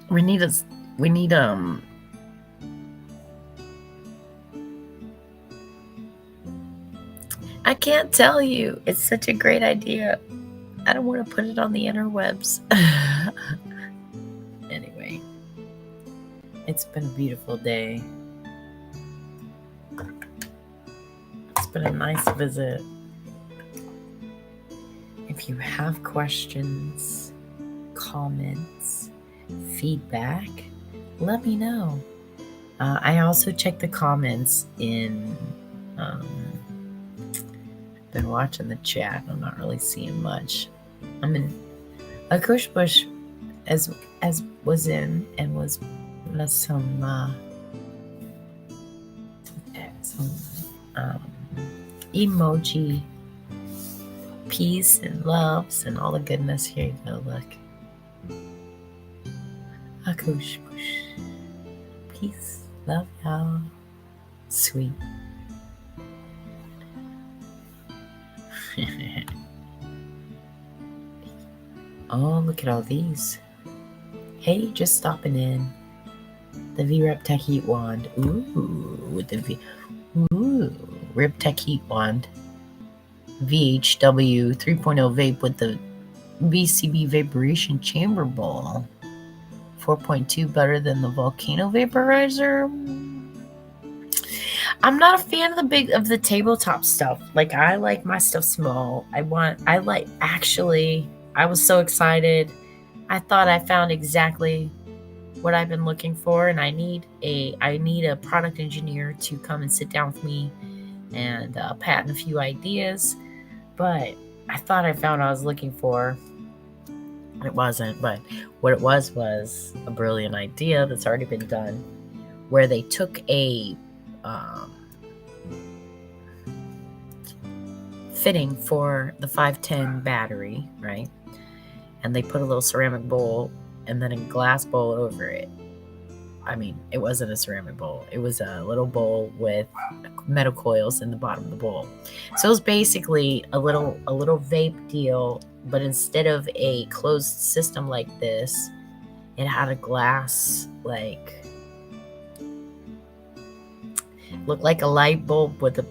We need I can't tell you. It's such a great idea. I don't want to put it on the interwebs. Anyway, it's been a beautiful day. It's been a nice visit. If you have questions, comments, feedback, let me know. I also check the comments in... been watching the chat. I'm not really seeing much. I'm in a Kush Bush as was in and was some emoji peace and loves and all the goodness. Here you go, look. A Kush Bush. Peace, love y'all. Sweet. Oh, look at all these. Hey, just stopping in. The V-Rep Tech Heat Wand. Ooh, with the Rip Tech Heat Wand. VHW 3.0 vape with the VCB Vaporation Chamber Bowl. 4.2 better than the Volcano Vaporizer. I'm not a fan of the tabletop stuff. Like, I like my stuff small. I was so excited. I thought I found exactly what I've been looking for, and I need a product engineer to come and sit down with me and patent a few ideas. But I thought I found what I was looking for. It wasn't, but what it was a brilliant idea that's already been done, where they took a fitting for the 510 battery, right? And they put a little ceramic bowl and then a glass bowl over it. I mean, it wasn't a ceramic bowl. It was a little bowl with metal coils in the bottom of the bowl. So it was basically a little vape deal, but instead of a closed system like this, it had a glass, like, looked like a light bulb with a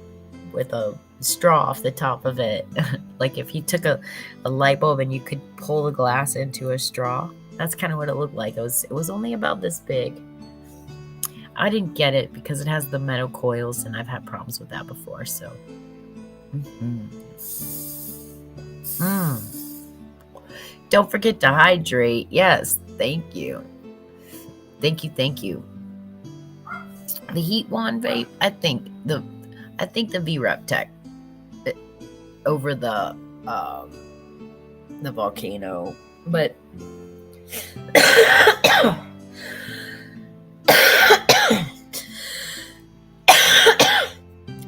straw off the top of it. Like if you took a light bulb and you could pull the glass into a straw. That's kind of what it looked like. It was only about this big. I didn't get it because it has the metal coils, and I've had problems with that before. So, Don't forget to hydrate. Yes, thank you. Thank you. The Heat Wand vape. I I think the VREP tech over the volcano, but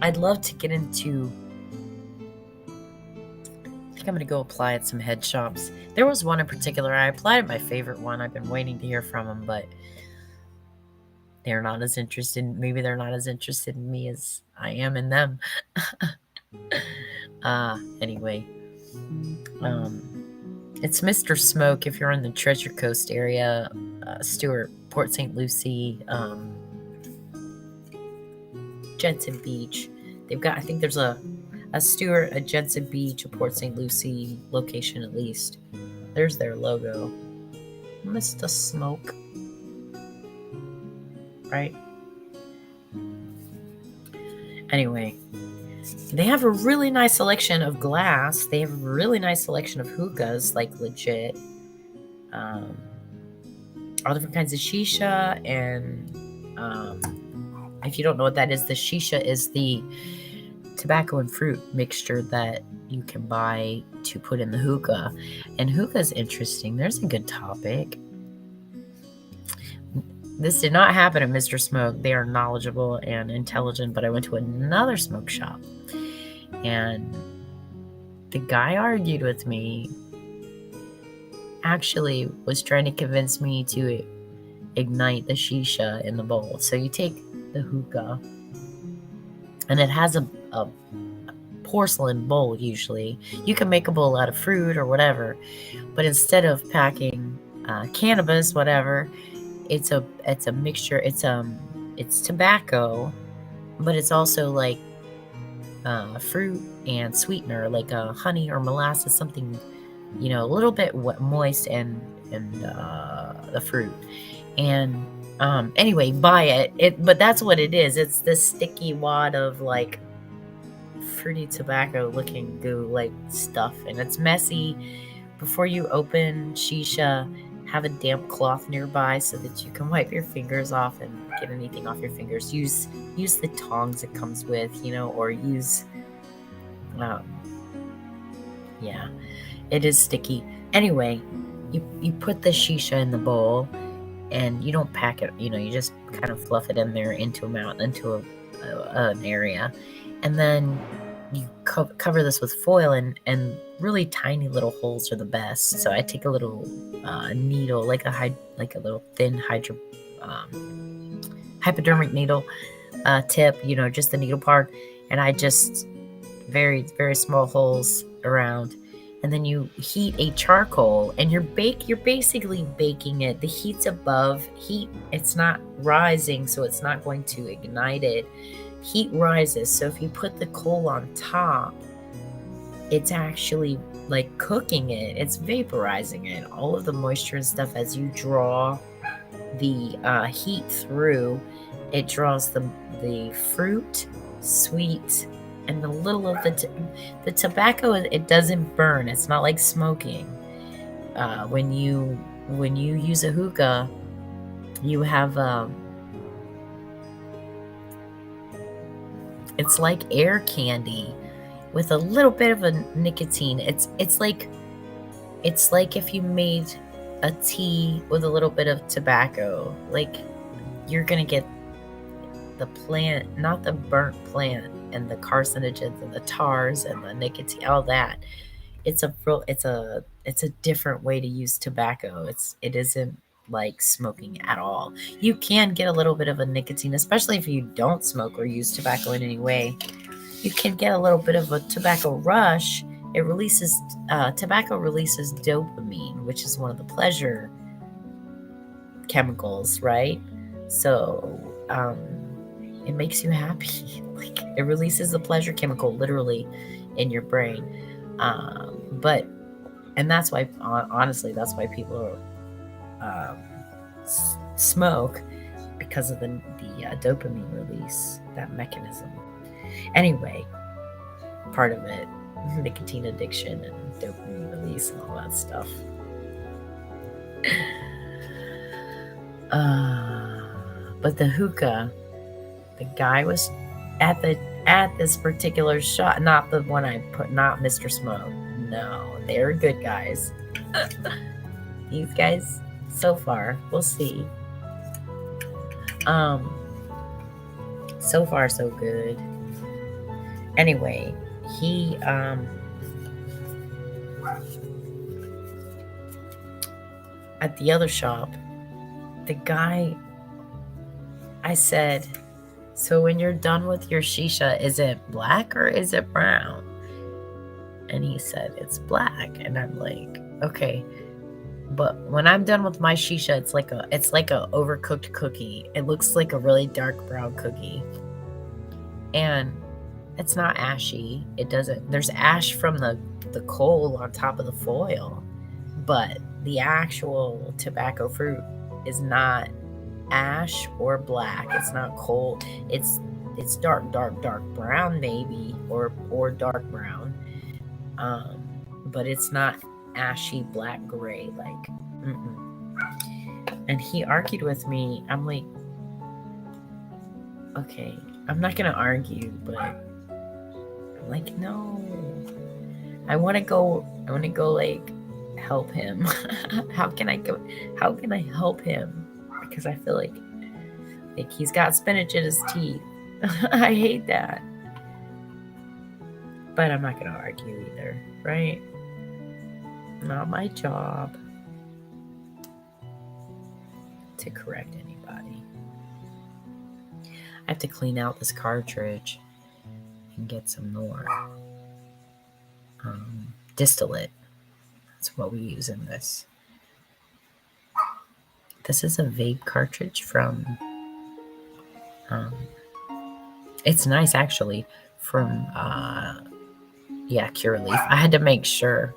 I'd love to get into. I think I'm gonna go apply at some head shops. There was one in particular. I applied at my favorite one. I've been waiting to hear from them, but they're not as interested. Maybe they're not as interested in me as I am in them. Anyway, it's Mr. Smoke if you're in the Treasure Coast area, Stewart, Port St. Lucie, Jensen Beach. They've got, I think there's a Stewart, a Jensen Beach, a Port St. Lucie location at least. There's their logo. Mr. Smoke. Right? Anyway, they have a really nice selection of glass. They have a really nice selection of hookahs, like legit. All different kinds of shisha. And if you don't know what that is, the shisha is the tobacco and fruit mixture that you can buy to put in the hookah. And hookah is interesting. There's a good topic. This did not happen at Mr. Smoke. They are knowledgeable and intelligent, but I went to another smoke shop and the guy argued with me, actually was trying to convince me to ignite the shisha in the bowl. So you take the hookah and it has a porcelain bowl usually. You can make a bowl out of fruit or whatever, but instead of packing cannabis, whatever, it's a mixture. It's tobacco, but it's also like fruit and sweetener, like honey or molasses, something, a little bit moist and the fruit. And anyway, buy it. But that's what it is. It's this sticky wad of like fruity tobacco looking goo like stuff, and it's messy. Before you open shisha, have a damp cloth nearby so that you can wipe your fingers off and get anything off your fingers. Use the tongs it comes with, or use yeah, it is sticky. Anyway, you put the shisha in the bowl and you don't pack it, you just kind of fluff it in there into an area, and then you cover this with foil, and really tiny little holes are the best. So I take a little needle, like a little thin hypodermic needle tip, just the needle part, and I just very, very small holes around, and then you heat a charcoal, and you're basically baking it. The heat's above heat, it's not rising, so it's not going to ignite it. Heat rises, so if you put the coal on top, it's actually like cooking it. It's vaporizing it. All of the moisture and stuff, as you draw the heat through, it draws the fruit, sweet, and a little of the tobacco. It doesn't burn. It's not like smoking. When you use a hookah, you have it's like air candy with a little bit of a nicotine. It's like if you made a tea with a little bit of tobacco. Like, you're gonna get the plant, not the burnt plant and the carcinogens and the tars and the nicotine, all that. It's a different way to use tobacco. It isn't like smoking at all. You can get a little bit of a nicotine, especially if you don't smoke or use tobacco in any way. You can get a little bit of a tobacco rush. Tobacco releases dopamine, which is one of the pleasure chemicals, right? So it makes you happy. Like, it releases the pleasure chemical literally in your brain. And that's why, honestly, that's why people smoke, because of the dopamine release, that mechanism. Anyway, part of it, nicotine addiction and dopamine release and all that stuff. But the hookah, the guy was at at this particular shop, not the one I put, not Mr. Smoke. No, they're good guys. These guys, so far, we'll see. So far so good. Anyway, he at the other shop, the guy, I said, so when you're done with your shisha, is it black or is it brown? And he said, it's black. And I'm like, okay. But when I'm done with my shisha, it's like a overcooked cookie. It looks like a really dark brown cookie. And it's not ashy. It doesn't, there's ash from the coal on top of the foil. But the actual tobacco fruit is not ash or black. It's not coal. It's dark brown maybe, or dark brown. But it's not ashy black gray, like And he argued with me. I'm like, okay, I'm not gonna argue, but I'm like, no, I want to go like help him. How can I help him? Because I feel like he's got spinach in his teeth. I hate that. But I'm not gonna argue either, right? Not my job to correct anybody. I have to clean out this cartridge and get some more distillate. That's what we use in this. This is a vape cartridge from it's nice actually, from Curaleaf. I had to make sure.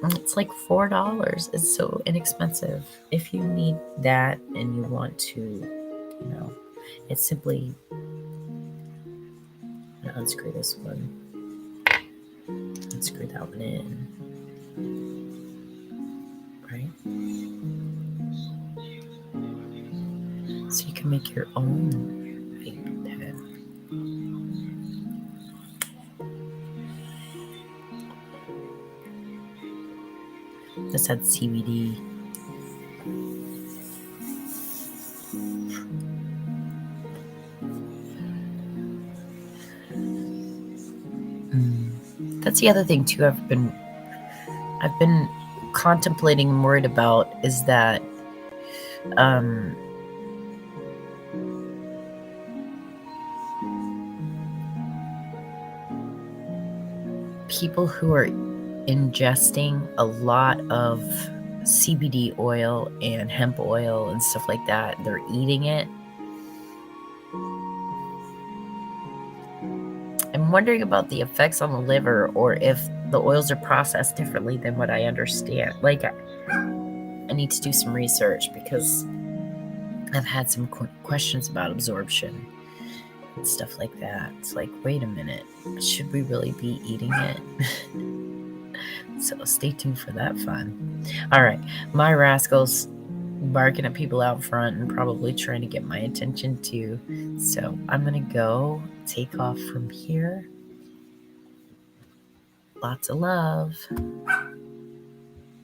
It's like $4. It's so inexpensive. If you need that and you want to, it's simply, unscrew this one, unscrew that one in, right? So you can make your own vape pen. This had CBD. That's the other thing too. I've been contemplating and worried about is that people who are ingesting a lot of CBD oil and hemp oil and stuff like that, they're eating it. I'm wondering about the effects on the liver, or if the oils are processed differently than what I understand. Like, I need to do some research because I've had some questions about absorption and stuff like that. It's like, wait a minute, should we really be eating it? So stay tuned for that fun. All right, my rascals barking at people out front and probably trying to get my attention too. So I'm gonna go take off from here. Lots of love.